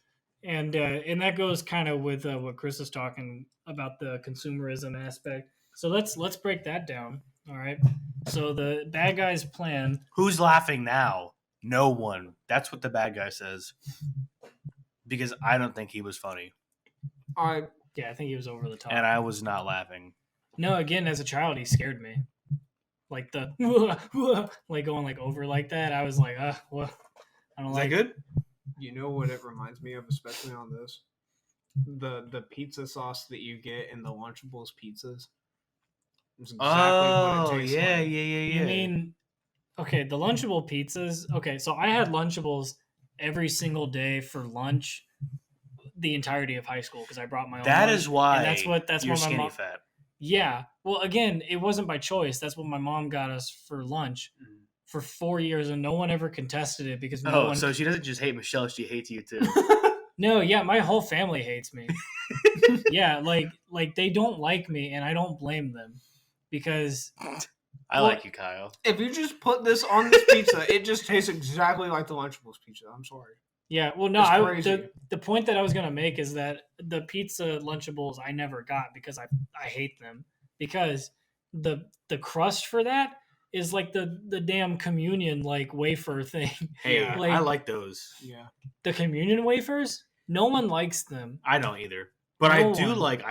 And that goes kind of with what Chris is talking about, the consumerism aspect. So let's break that down. All right. So the bad guy's plan. Who's laughing now? No one. That's what the bad guy says. Because I don't think he was funny. Yeah, I think he was over the top. And I was not laughing. No, again, as a child, he scared me. Like the like going like over like that. I was like, well, I don't Is like. Is that good? You know what it reminds me of, especially on this? The pizza sauce that you get in the Lunchables pizzas. It's exactly what it tastes like. Yeah. You mean, okay, the Lunchable pizzas. Okay, so I had Lunchables every single day for lunch the entirety of high school because I brought my own. That lunch, is why. And that's you're what my skinny mom. Fat. Yeah. Well, again, it wasn't by choice. That's what my mom got us for lunch for 4 years, and no one ever contested it because no one. So she doesn't just hate Michelle; she hates you too. No, yeah, my whole family hates me. Yeah, like they don't like me, and I don't blame them because I like you, Kyle. If you just put this on this pizza, it just tastes exactly like the Lunchables pizza. I'm sorry. Yeah, well, no, the point that I was gonna make is that the pizza Lunchables I never got because I hate them, because the crust for that is like the damn communion like wafer thing. Hey, like, I like those. Yeah, the communion wafers. No one likes them. I don't either, but I do like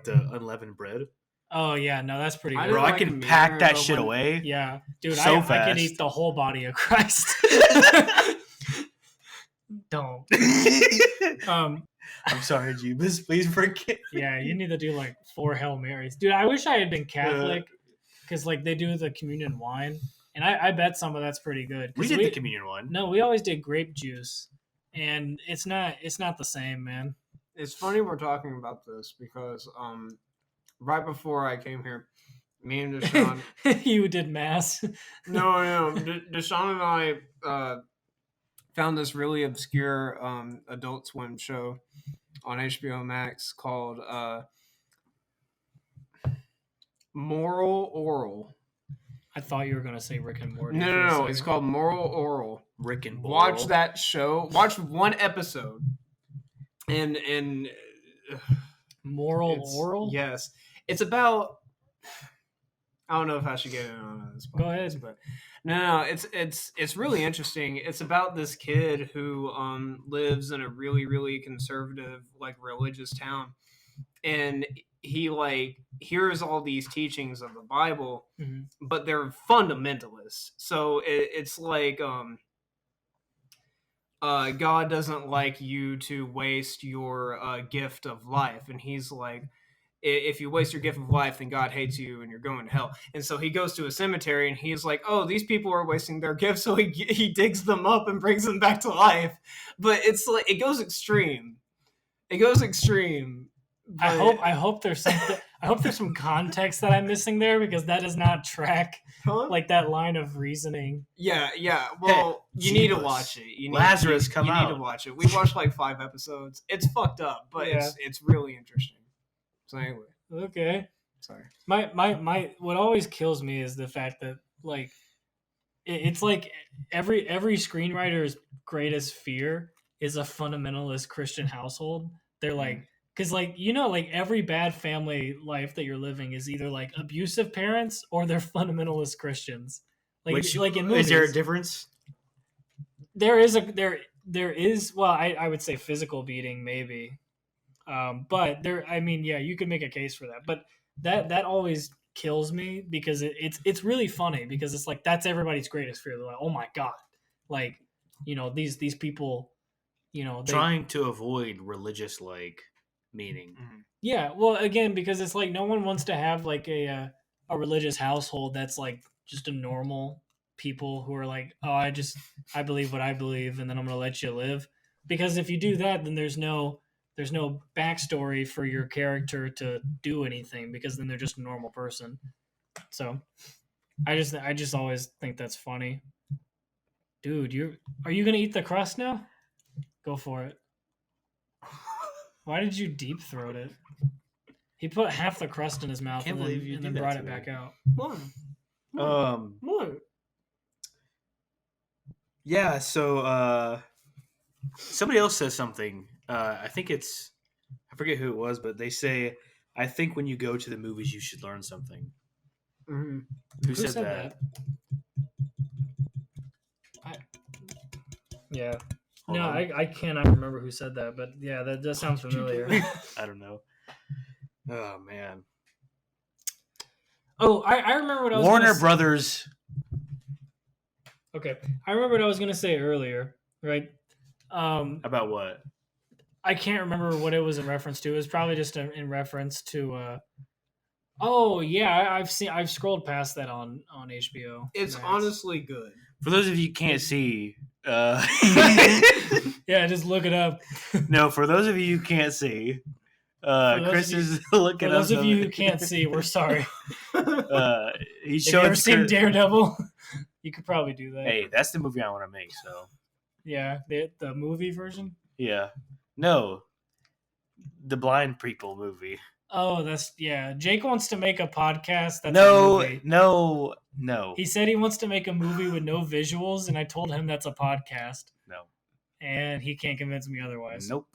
the unleavened bread. Oh yeah, no, that's pretty good. Bro, I can pack that shit away. Yeah, dude, so I could eat the whole body of Christ. Don't. I'm sorry, Jeebus. Please forget. Yeah, you need to do like 4 Hail Marys, dude. I wish I had been Catholic, because like they do the communion wine, and I bet some of that's pretty good. We did the communion one. No, we always did grape juice, and it's not the same, man. It's funny we're talking about this because right before I came here, me and Deshaun. You did mass. No. Deshaun and I found this really obscure Adult Swim show on HBO Max called Moral Oral. I thought you were gonna say Rick and Morty. No. It's called Moral Oral. Rick and Morty. Watch that show. Watch one episode. And Moral Oral. Yes, it's about. I don't know if I should get in on this. Go ahead. But no, it's really interesting. It's about this kid who lives in a really, really conservative, like, religious town, and he like hears all these teachings of the Bible, but they're fundamentalists. So it's like God doesn't like you to waste your gift of life, and he's like, if you waste your gift of life, then God hates you and you're going to hell. And so he goes to a cemetery and he's like, oh, these people are wasting their gifts. So he digs them up and brings them back to life. But it's like, it goes extreme. I hope there's something. I hope there's some context that I'm missing there, because that does not track like that line of reasoning. Yeah. Well, you need to watch it. You need to watch it. We watched like 5 episodes. It's fucked up, but it's really interesting. So anyway, okay. Sorry. My what always kills me is the fact that like it's like every screenwriter's greatest fear is a fundamentalist Christian household. They're like, because like, you know, like every bad family life that you're living is either like abusive parents or they're fundamentalist Christians. Like, like in movies, is there a difference? There is. Well, I would say physical beating maybe. But there, I mean, yeah, you could make a case for that, but that always kills me, because it's really funny, because it's like, that's everybody's greatest fear. They're like, oh my God, like, you know, these people, you know, trying to avoid religious like meaning. Yeah. Well, again, because it's like, no one wants to have like a religious household that's like just a normal people who are like, oh, I believe what I believe, and then I'm going to let you live. Because if you do that, then there's no backstory for your character to do anything, because then they're just a normal person. So I just always think that's funny. Dude, are you gonna eat the crust now? Go for it. Why did you deep throat it? He put half the crust in his mouth and then brought it back out. What? Yeah, so somebody else says something. I think I forget who it was, but they say, I think when you go to the movies, you should learn something. Mm-hmm. Who said that? Yeah. I cannot remember who said that, but yeah, that does sound familiar. I don't know. Oh, man. Oh, I remember what I was Warner Brothers. Okay. I remember what I was going to say earlier, right? About what? I can't remember what it was in reference to. It was probably just in reference to. Oh yeah, I've scrolled past that on HBO. It's honestly good. For those of you who can't see, yeah, just look it up. No, for those of you who can't see, Chris is looking up. For those of you who can't see, we're sorry. He showed. Have you ever seen Daredevil? You could probably do that. Hey, that's the movie I want to make. So. Yeah, the movie version. Yeah. No, the blind people movie. Oh, Jake wants to make a podcast. That's a No, movie. no. He said he wants to make a movie with no visuals, and I told him that's a podcast. No. And he can't convince me otherwise. Nope.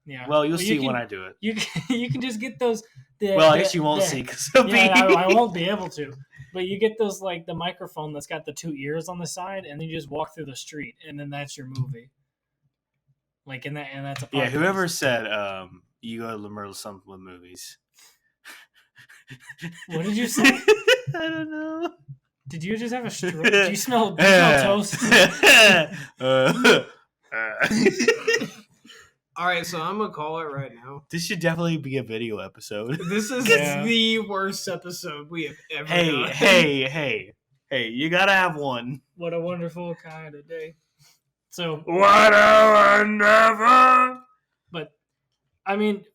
Yeah. Well, you'll see when I do it. You can just get those. I guess you won't see because I won't be able to. But you get those like the microphone that's got the 2 ears on the side, and then you just walk through the street, and then that's your movie. Like and that's a podcast. Yeah. Whoever said you go to Lamerle something with movies. What did you say? I don't know. Did you just have a stroke? Do you smell toast? All right, so I'm gonna call it right now. This should definitely be a video episode. This is the worst episode we have ever done. Hey! You gotta have one. What a wonderful kind of day. So what a wonderful. But I mean,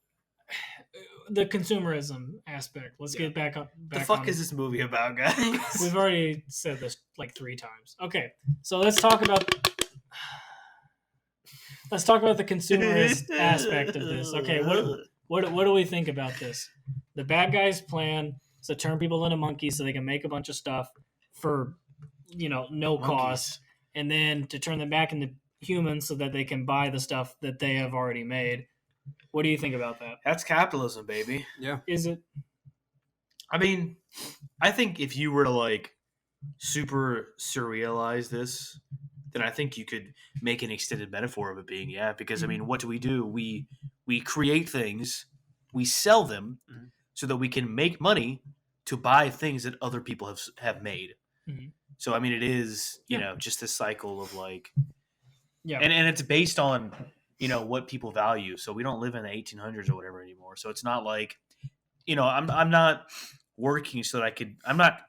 the consumerism aspect. Let's get back up. The fuck is this movie about, guys? We've already said this like 3 times. Okay, so let's talk about the consumerist aspect of this. Okay, what do we think about this? The bad guys' plan is to turn people into monkeys so they can make a bunch of stuff for no cost, and then to turn them back into humans so that they can buy the stuff that they have already made. What do you think about that? That's capitalism, baby. Yeah. Is it? I mean, I think if you were to like super surrealize this, then I think you could make an extended metaphor of it being, because I mean, what do? We create things, we sell them so that we can make money to buy things that other people have made. Mm-hmm. So I mean, it is, just this cycle of like, and it's based on, what people value. So we don't live in the 1800s or whatever anymore. So it's not like, I'm not working so that I'm not,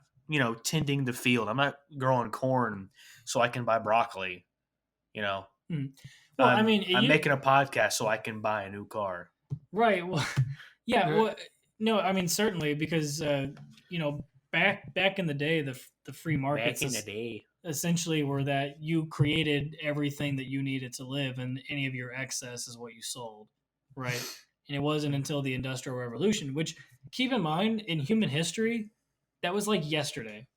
tending the field. I'm not growing corn so I can buy broccoli, Well, I'm making a podcast so I can buy a new car. Right. Well, yeah. Well, no, I mean, certainly because, back in the day, the free markets essentially were that you created everything that you needed to live, and any of your excess is what you sold. Right. And it wasn't until the Industrial Revolution, which, keep in mind, in human history, that was like yesterday,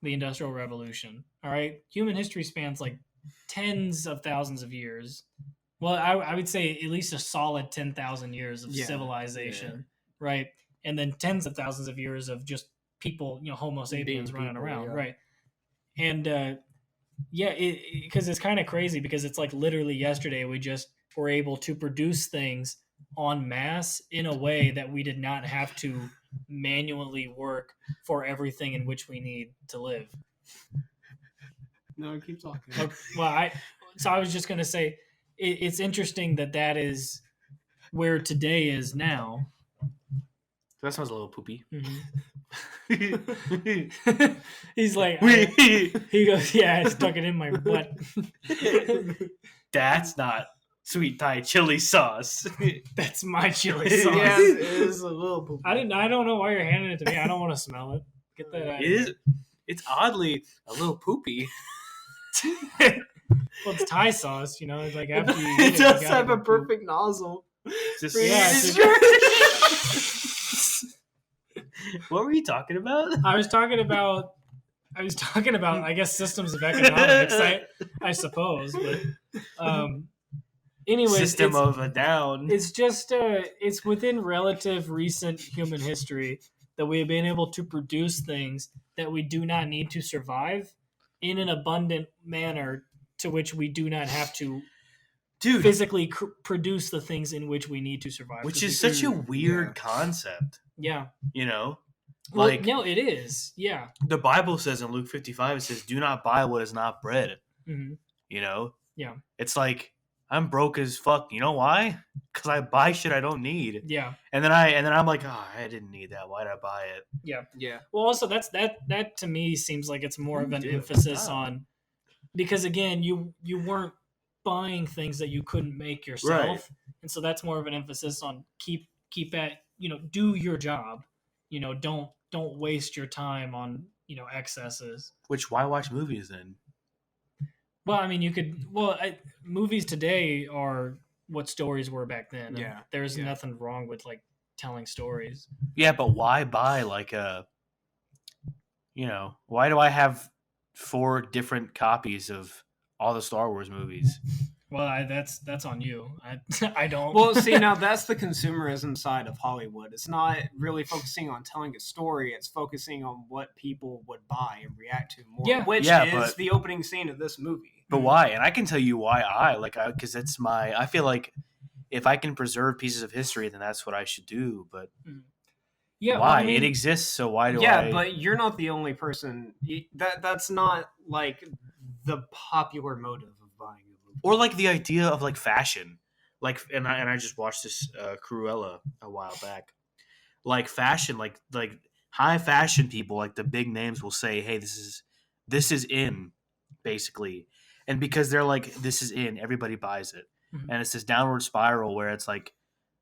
the Industrial Revolution. All right. Human history spans like tens of thousands of years. Well, I would say at least a solid 10,000 years of civilization, right? And then tens of thousands of years of just people, Homo sapiens running around, right? And because it's kind of crazy because it's like literally yesterday we just were able to produce things en masse in a way that we did not have to manually work for everything in which we need to live. No, keep talking. Well, I was just going to say, it's interesting that is where today is now. That sounds a little poopy. Mm-hmm. He's like, he goes, yeah, I stuck it in my butt. That's not sweet Thai chili sauce. That's my chili sauce. Yeah, it is a little poopy. I don't know why you're handing it to me. I don't want to smell it. Get that out of here. It's oddly a little poopy. Well, it's Thai sauce, It's like after you eat it does have a perfect nozzle. What were you talking about? I was talking about, I guess, systems of economics. I suppose, but anyways, system of a down. It's just it's within relative recent human history that we have been able to produce things that we do not need to survive in an abundant manner, to which we do not have to physically produce the things in which we need to survive. Which is such a weird concept. Yeah. Well, no, it is. Yeah. The Bible says in Luke 55, it says, do not buy what is not bread. Mm-hmm. Yeah. It's like, I'm broke as fuck. You know why? Because I buy shit I don't need. Yeah. And then I'm like, I didn't need that. Why did I buy it? Yeah. Yeah. Well, also that to me seems like it's more of an emphasis on, because again, you weren't buying things that you couldn't make yourself, right. And so that's more of an emphasis on keep at do your job, don't waste your time on excesses. Which, why watch movies then? Well, I mean, you could. Well, movies today are what stories were back then. Yeah, there's nothing wrong with like telling stories. Yeah, but why buy why do I have 4 different copies of all the Star Wars movies? Well, that's on you. I don't. Well, see, now that's the consumerism side of Hollywood. It's not really focusing on telling a story. It's focusing on what people would buy and react to more, which is the opening scene of this movie. But why? And I can tell you why because it's I feel like if I can preserve pieces of history, then that's what I should do. But yeah, why? Well, I mean, it exists, so why do I? Yeah, but you're not the only person. That's not like the popular motive of buying a movie. Or like the idea of like fashion, like and I just watched this Cruella a while back. Like fashion, like high fashion people, like the big names will say, "Hey, this is in," basically, and because they're like, "This is in," everybody buys it, and it's this downward spiral where it's like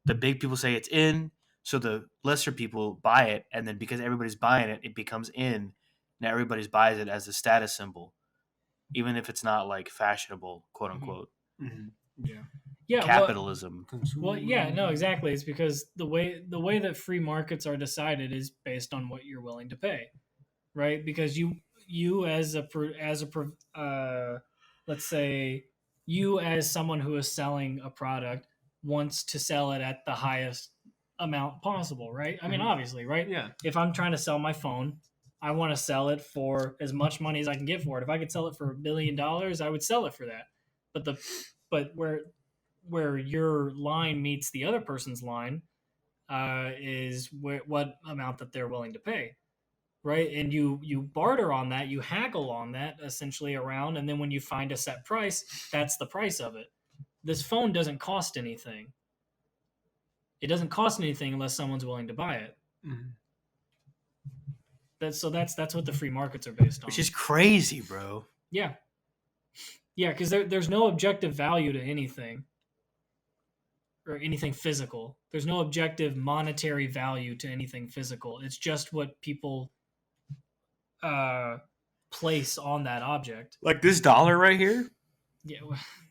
the big people say it's in, so the lesser people buy it, and then because everybody's buying it, it becomes in. Now everybody buys it as a status symbol, even if it's not like fashionable, quote unquote. Yeah, capitalism. Well, yeah, no, exactly. It's because the way that free markets are decided is based on what you're willing to pay, right? Because you as let's say you as someone who is selling a product wants to sell it at the highest amount possible, right? I mean, obviously, right? Yeah. If I'm trying to sell my phone, I want to sell it for as much money as I can get for it. If I could sell it for $1 billion, I would sell it for that. But where your line meets the other person's line is what amount that they're willing to pay, right? And you barter on that, you haggle on that essentially around, and then when you find a set price, that's the price of it. This phone doesn't cost anything. It doesn't cost anything unless someone's willing to buy it. That's what the free markets are based on. Which is crazy, bro. Yeah, because there's no objective value to anything. Or anything physical. There's no objective monetary value to anything physical. It's just what people place on that object. Like this dollar right here Yeah.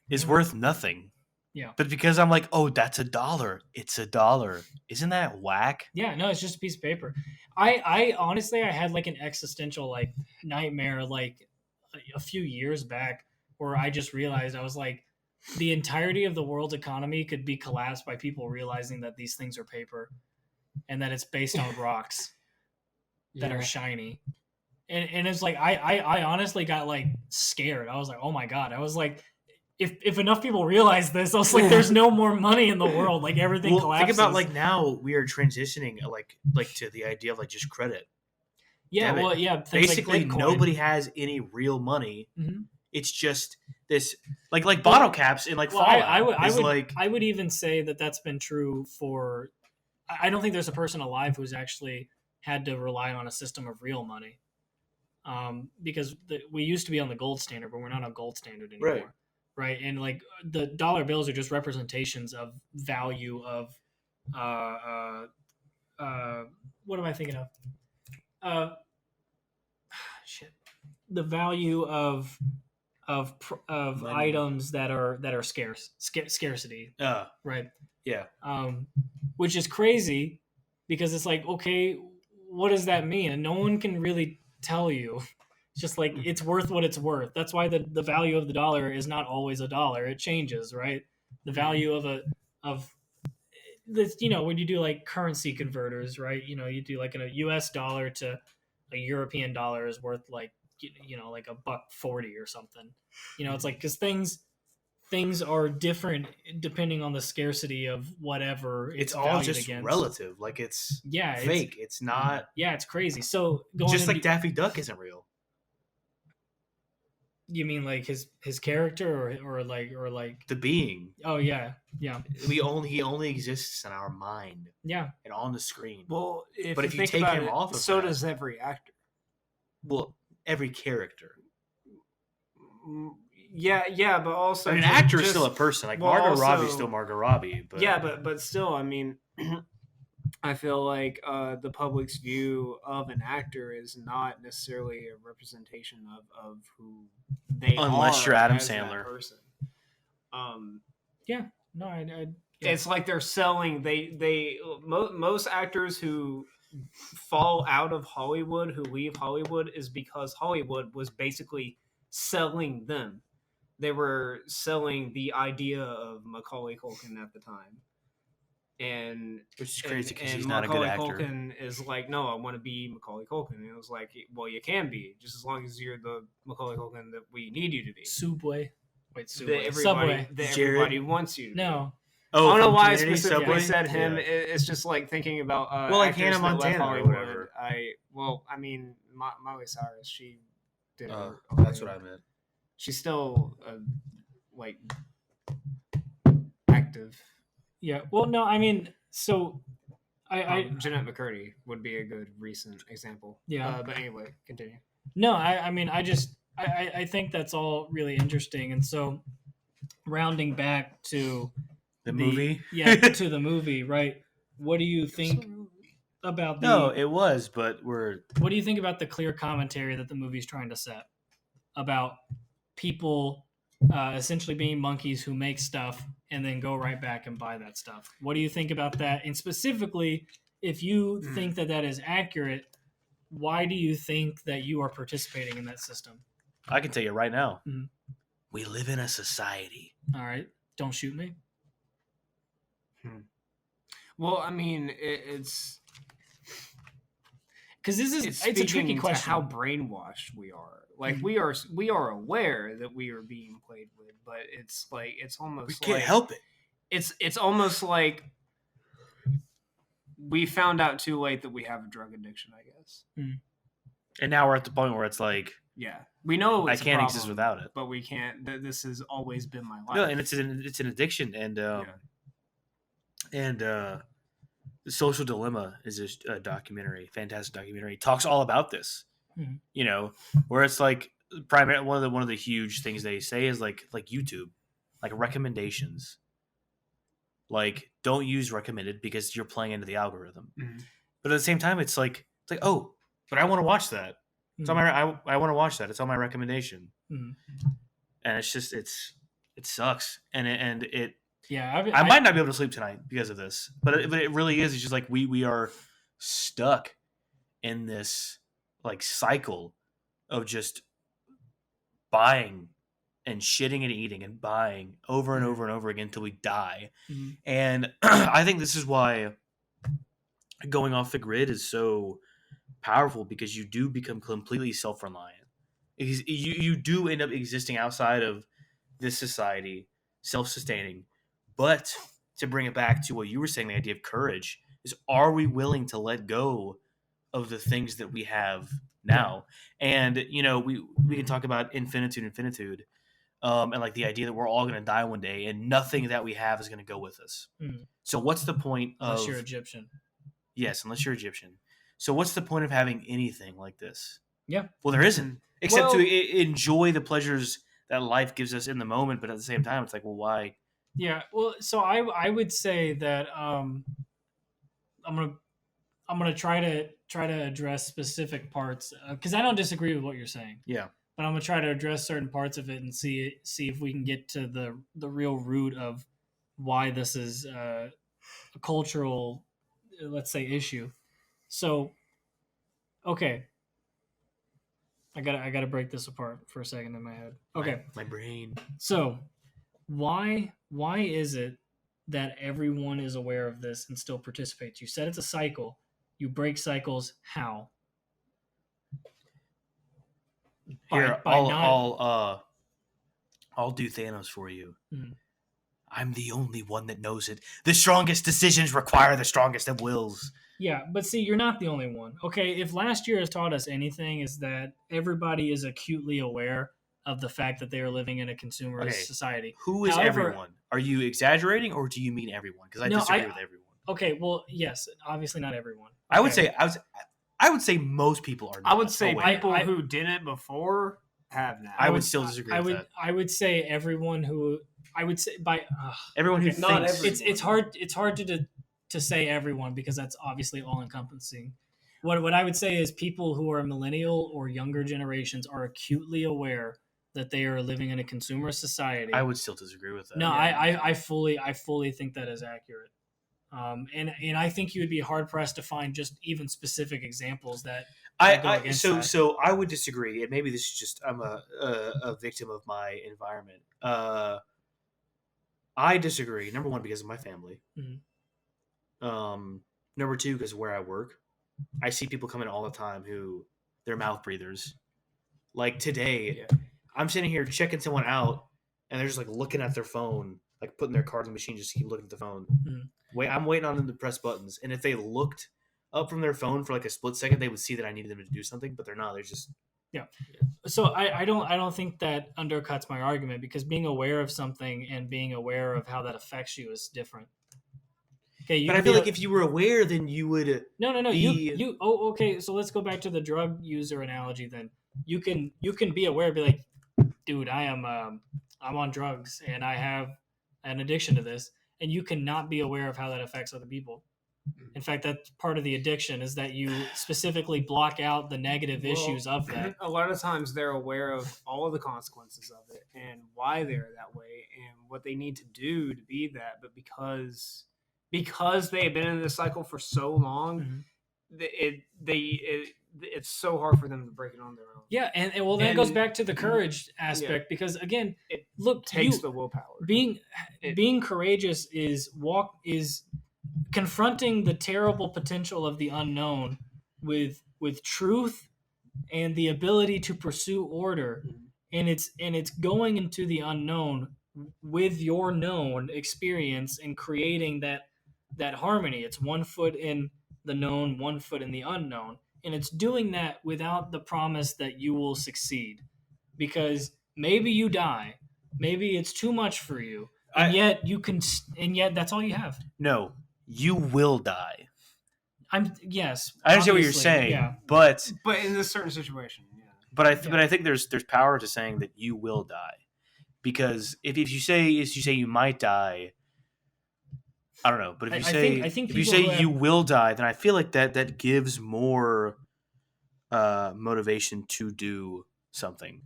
is worth nothing. Yeah. But because I'm like, oh, that's $1. It's $1. Isn't that whack? Yeah, no, it's just a piece of paper. I honestly, I had like an existential like nightmare like a few years back where I just realized I was like, the entirety of the world's economy could be collapsed by people realizing that these things are paper and that it's based on rocks that are shiny. And it's like, I honestly got like scared. I was like, oh my God. I was like, if enough people realize this, I was like, there's no more money in the world. Like everything collapses. Think about like now we are transitioning like to the idea of like just credit. Yeah. Well, yeah. Basically like nobody has any real money. It's just this like bottle caps in like Fallout. I would even say that that's been true for. I don't think there's a person alive who's actually had to rely on a system of real money, because we used to be on the gold standard, but we're not on gold standard anymore, right? And like the dollar bills are just representations of value of, what am I thinking of? Shit, the value of items that are scarcity. Right. Yeah. Which is crazy because it's like, okay, what does that mean? And no one can really tell you. It's just like it's worth what it's worth. That's why the value of the dollar is not always $1. It changes, right? The value of this, when you do like currency converters, right? You do like a US dollar to a European dollar is worth like like $1.40 or something. It's like because things are different depending on the scarcity of whatever it's all just against. Relative. Like it's fake. It's not. Yeah, it's crazy. So just like Daffy Duck isn't real. You mean like his character or like the being? Oh yeah. He only exists in our mind. Yeah, and on the screen. Well, if you take him off of so does every actor. Well, every character. Yeah, but also an actor is still a person. Like Margot Robbie's still Margot Robbie. But but still, I mean, I feel like the public's view of an actor is not necessarily a representation of who they are. Unless you're Adam as Sandler. That person. Yeah. No, it's like they're selling. Most actors who fall out of Hollywood, who leave Hollywood, is because Hollywood was basically selling them. They were selling the idea of Macaulay Culkin at the time. And which is crazy because he's Macaulay not a good actor. Culkin is like, no, I want to be Macaulay Culkin. And it was like, well, you can be, just as long as you're the Macaulay Culkin that we need you to be. Subway. Wait, Subway. Subway. Everybody wants you to be. No. Oh, I don't know why I Community, specifically Subway? said him. Yeah. It's just like thinking about well, like actors Hannah that left Montana or Hollywood. whatever. I mean, Miley Cyrus, she did. That's what I meant. She's still like active. Yeah. Well, no, I mean, so Jeanette McCurdy would be a good recent example. Yeah. But anyway, continue. No, I mean, I think that's all really interesting, and so rounding back to the movie, to the movie, right? What do you think about the? No, it was, but What do you think about the clear commentary that the movie's trying to set about people essentially being monkeys who make stuff and then go right back and buy that stuff? What do you think about that? And specifically, if you think that is accurate, why do you think that you are participating in that system? I can tell you right now. Mm-hmm. We live in a society. All right. Don't shoot me. Well, I mean, it's because it's a tricky question. How brainwashed we are. Like we are aware that we are being played with, but it's like it's almost we can't help it. It's almost like we found out too late that we have a drug addiction, I guess. And now we're at the point where it's like, yeah, we know I can't exist without it, but we can't. This has always been my life. No, and it's an addiction, and The Social Dilemma is a documentary, fantastic documentary. It talks all about this. Mm-hmm. You know, where it's like primarily one of the huge things they say is like YouTube, like recommendations. Like, don't use recommended because you're playing into the algorithm. Mm-hmm. But at the same time, it's like oh, but I want to watch that. It's on my I want to watch that. It's on my recommendation. Mm-hmm. And it's just it sucks, and it yeah. I might not be able to sleep tonight because of this, but it really is. It's just like we are stuck in this like cycle of just buying and shitting and eating and buying over and over and over again until we die. Mm-hmm. And I think this is why going off the grid is so powerful, because you do become completely self-reliant. You do end up existing outside of this society, self-sustaining. But to bring it back to what you were saying, the idea of courage is, are we willing to let go of the things that we have now? And, you know, we can talk about infinitude, and like the idea that we're all going to die one day and nothing that we have is going to go with us. So what's the point unless you're Egyptian? Yes, unless you're Egyptian. So what's the point of having anything like this? Yeah. Well, there isn't, except to enjoy the pleasures that life gives us in the moment. But at the same time, it's like, well, why? Yeah. Well, so I would say that I'm gonna try to address specific parts, because I don't disagree with what you're saying. Yeah. But I'm gonna try to address certain parts of it and see if we can get to the real root of why this is a cultural, let's say, issue. So, okay, I gotta break this apart for a second in my head. Okay, my brain. So, why is it that everyone is aware of this and still participates? You said it's a cycle. You break cycles. How? Here, I'll do Thanos for you. Mm-hmm. I'm the only one that knows it. The strongest decisions require the strongest of wills. Yeah, but see, you're not the only one. Okay, if last year has taught us anything, is that everybody is acutely aware of the fact that they are living in a consumerist society. Who is everyone? Are you exaggerating, or do you mean everyone? Because I disagree with everyone. Okay, well, yes, obviously not everyone. Okay. I would say most people are not. I would say people who didn't before have now. I would still disagree with that. I would say everyone who... I would say everyone who thinks... It's hard to say everyone, because that's obviously all-encompassing. What I would say is people who are millennial or younger generations are acutely aware that they are living in a consumer society. I would still disagree with that. No, I fully think that is accurate. And I think you would be hard pressed to find just even specific examples that go against that. So I would disagree, and maybe this is just I'm a victim of my environment. I disagree. Number one, because of my family. Number two, because of where I work, I see people come in all the time who they're mouth breathers. Like today, I'm sitting here checking someone out, and they're just like looking at their phone, like putting their card in the machine, just keep looking at the phone. I'm waiting on them to press buttons, and if they looked up from their phone for like a split second, they would see that I needed them to do something, but they're not. They're just So I don't think that undercuts my argument, because being aware of something and being aware of how that affects you is different. Okay, but I feel like if you were aware, then you would. No. You. Oh, okay. So let's go back to the drug user analogy. Then you can be aware, be like, dude, I'm on drugs and I have an addiction to this, and you cannot be aware of how that affects other people. In fact, that's part of the addiction, is that you specifically block out the negative issues of that. A lot of times they're aware of all of the consequences of it and why they're that way and what they need to do to be that. But because they've been in this cycle for so long, it's so hard for them to break it on their own. Yeah, and then it goes back to the courage aspect, because again, it takes the willpower. Being courageous is confronting the terrible potential of the unknown with truth and the ability to pursue order, and it's going into the unknown with your known experience and creating that harmony. It's 1 foot in the known, 1 foot in the unknown, and it's doing that without the promise that you will succeed, because maybe you die, maybe it's too much for you, and yet that's all you have. No. You will die. I understand what you're saying, but in this certain situation, But I think there's power to saying that you will die, because if you say you might die, I don't know. But if you say you will die, then I feel like that gives more motivation to do something.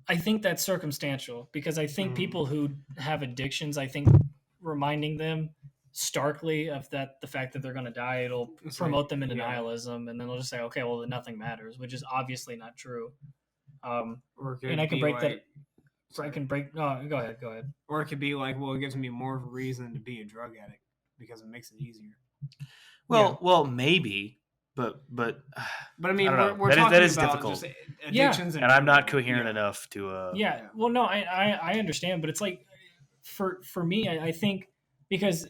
I think that's circumstantial, because I think people who have addictions, I think reminding them starkly of the fact that they're going to die, it'll promote them into nihilism, and then they'll just say, okay, well, then nothing matters, which is obviously not true. And I can break that. I can break. No, go ahead. Or it could be like, well, it gives me more of a reason to be a drug addict because it makes it easier. Well, maybe, but I mean, we're that talking is about difficult. just addictions, and I'm not coherent enough to. Well, no, I understand, but it's like for me, I think, because.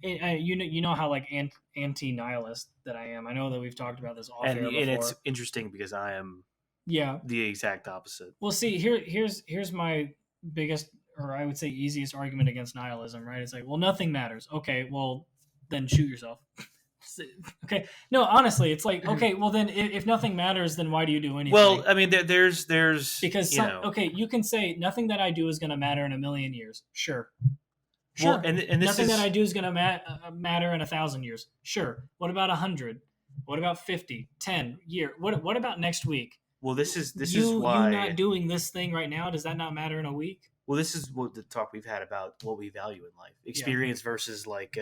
You know how like anti-nihilist that I am. I know that we've talked about this off air before. And it's interesting because I am the exact opposite. Well, see, here's my biggest, or I would say easiest argument against nihilism, right? It's like, well, nothing matters. Okay, well, then shoot yourself. Okay, no, honestly, it's like, okay, well, then if nothing matters, then why do you do anything? Well, I mean, there's because you can say nothing that I do is going to matter in 1,000,000 years. Sure. Well, and this nothing that I do is going to matter in 1,000 years. Sure. What about 100? What about 50? 10 year? What about next week? Well, this is why you not doing this thing right now. Does that not matter in a week? Well, this is what the talk we've had about what we value in life: experience versus like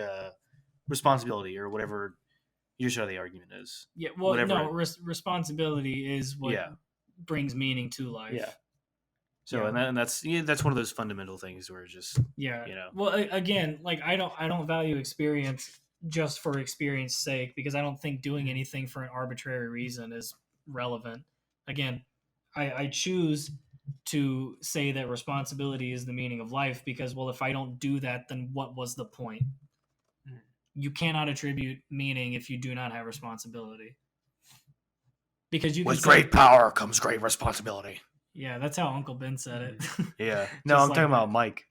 responsibility, or whatever your side of the argument is. Yeah. Well, responsibility is what brings meaning to life. Yeah. So and that's one of those fundamental things where it's just Well, again, like I don't value experience just for experience sake, because I don't think doing anything for an arbitrary reason is relevant. Again, I choose to say that responsibility is the meaning of life, because, well, if I don't do that, then what was the point? You cannot attribute meaning if you do not have responsibility, because with great power comes great responsibility. Yeah, that's how Uncle Ben said it. Yeah. No, I'm talking about Mike.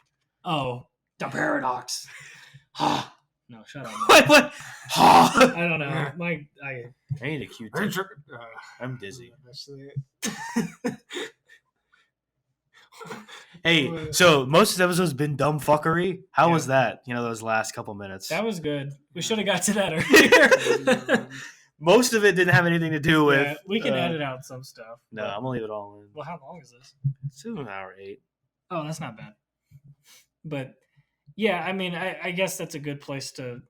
Oh, the paradox. No, shut up. What? I don't know. Mike, I need a Q-tip. I'm dizzy. Hey, so most of the episode's been dumb fuckery. How was that? Those last couple minutes. That was good. We should have got to that earlier. Most of it didn't have anything to do with. Yeah, we can edit out some stuff. No, I'm gonna leave it all in. Well, how long is this? It's 1 hour 8. Oh, that's not bad. But yeah, I mean, I guess that's a good place to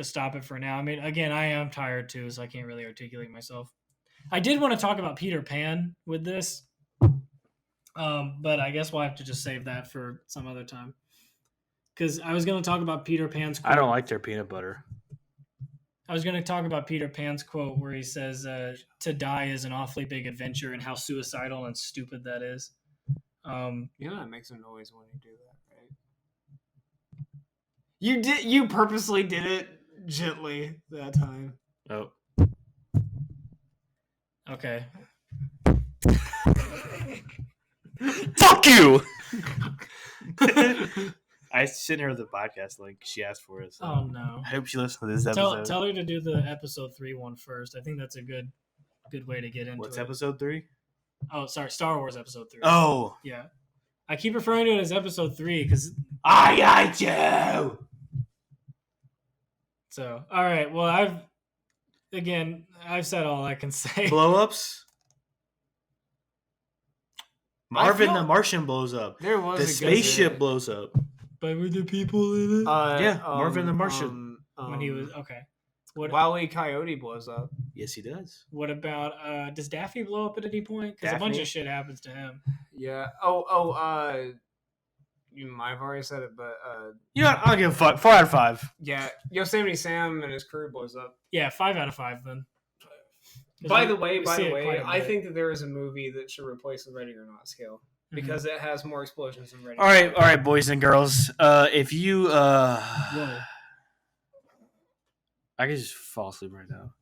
stop it for now. I mean, again, I am tired too, so I can't really articulate myself. I did want to talk about Peter Pan with this, but I guess we'll have to just save that for some other time. Because I was going to talk about Peter Pan's quote. I don't like their peanut butter. I was going to talk about Peter Pan's quote where he says, to die is an awfully big adventure, and how suicidal and stupid that is. It makes a noise when you do that, right? You purposely did it gently that time. Oh. Okay. Fuck you! I sent her the podcast link. She asked for it. So oh, no. I hope she listens to this episode. Tell her to do the episode 3 one first. I think that's a good way to get into What's it. episode 3? Oh, sorry. Star Wars episode 3. Oh. Yeah. I keep referring to it as episode 3 because... I got you! So, all right. Well, I've said all I can say. Blow-ups? Marvin the Martian blows up. There was the spaceship blows up. But were there people in it? Marvin the Martian. When he was... Okay. Wile E. Coyote blows up. Yes, he does. What about... does Daffy blow up at any point? Because a bunch of shit happens to him. Yeah. You might have already said it, but... You know what? I don't give a fuck. 4 out of 5. Yeah. Yosemite Sam and his crew blows up. Yeah, 5 out of 5 then. By the way, I think that there is a movie that should replace the Ready or Not scale. Because it has more explosions than Ready. All right, boys and girls. If you... Whoa. I can just fall asleep right now.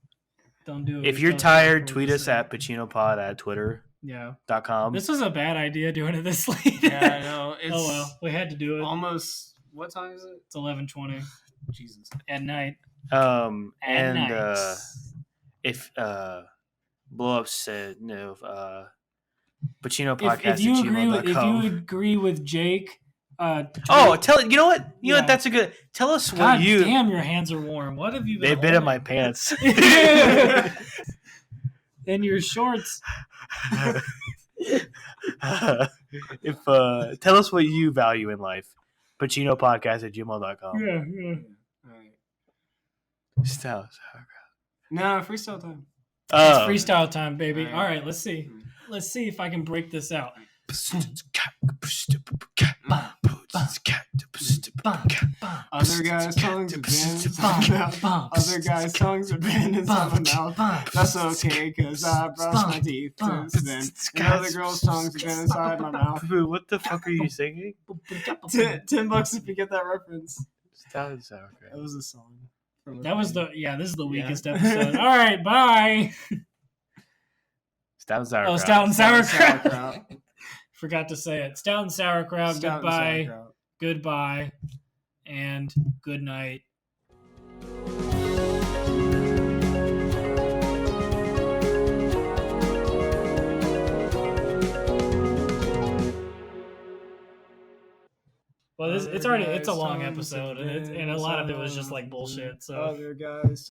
Don't do it. If you're tired, tweet us at PacinoPod at Twitter. Yeah. .com. This was a bad idea doing it this late. Yeah, I know. Oh well, we had to do it. Almost. What time is it? It's 11:20. Jesus. At night. If Blow Up said no, Pacino Podcast if you agree with Jake. tell you know what? You know what? That's a good. Tell us God what you. Damn, your hands are warm. What have you been? They bit in my pants. And your shorts. If tell us what you value in life. PacinoPodcast at gmail.com. Yeah. All right. Style. No, freestyle time. It's freestyle time, baby. All All right, let's see. Let's see if I can break this out. Other guys' tongues have been inside my mouth. Other guys' tongues have been inside my mouth. That's okay, cause I brushed my teeth since then. And other girls' tongues have been inside my mouth. What the fuck are you singing? $10 if you get that reference. Stout and Sauerkraut. That was a song. That was this is the weakest episode. All right, bye. Stout and Sauerkraut. Oh, Stout and Sauerkraut. Forgot to say it. Stout and Sauerkraut. Stout Goodbye. and sauerkraut. Goodbye. And good night. Well, it's a long episode, and a lot of it was just like bullshit. So other guys.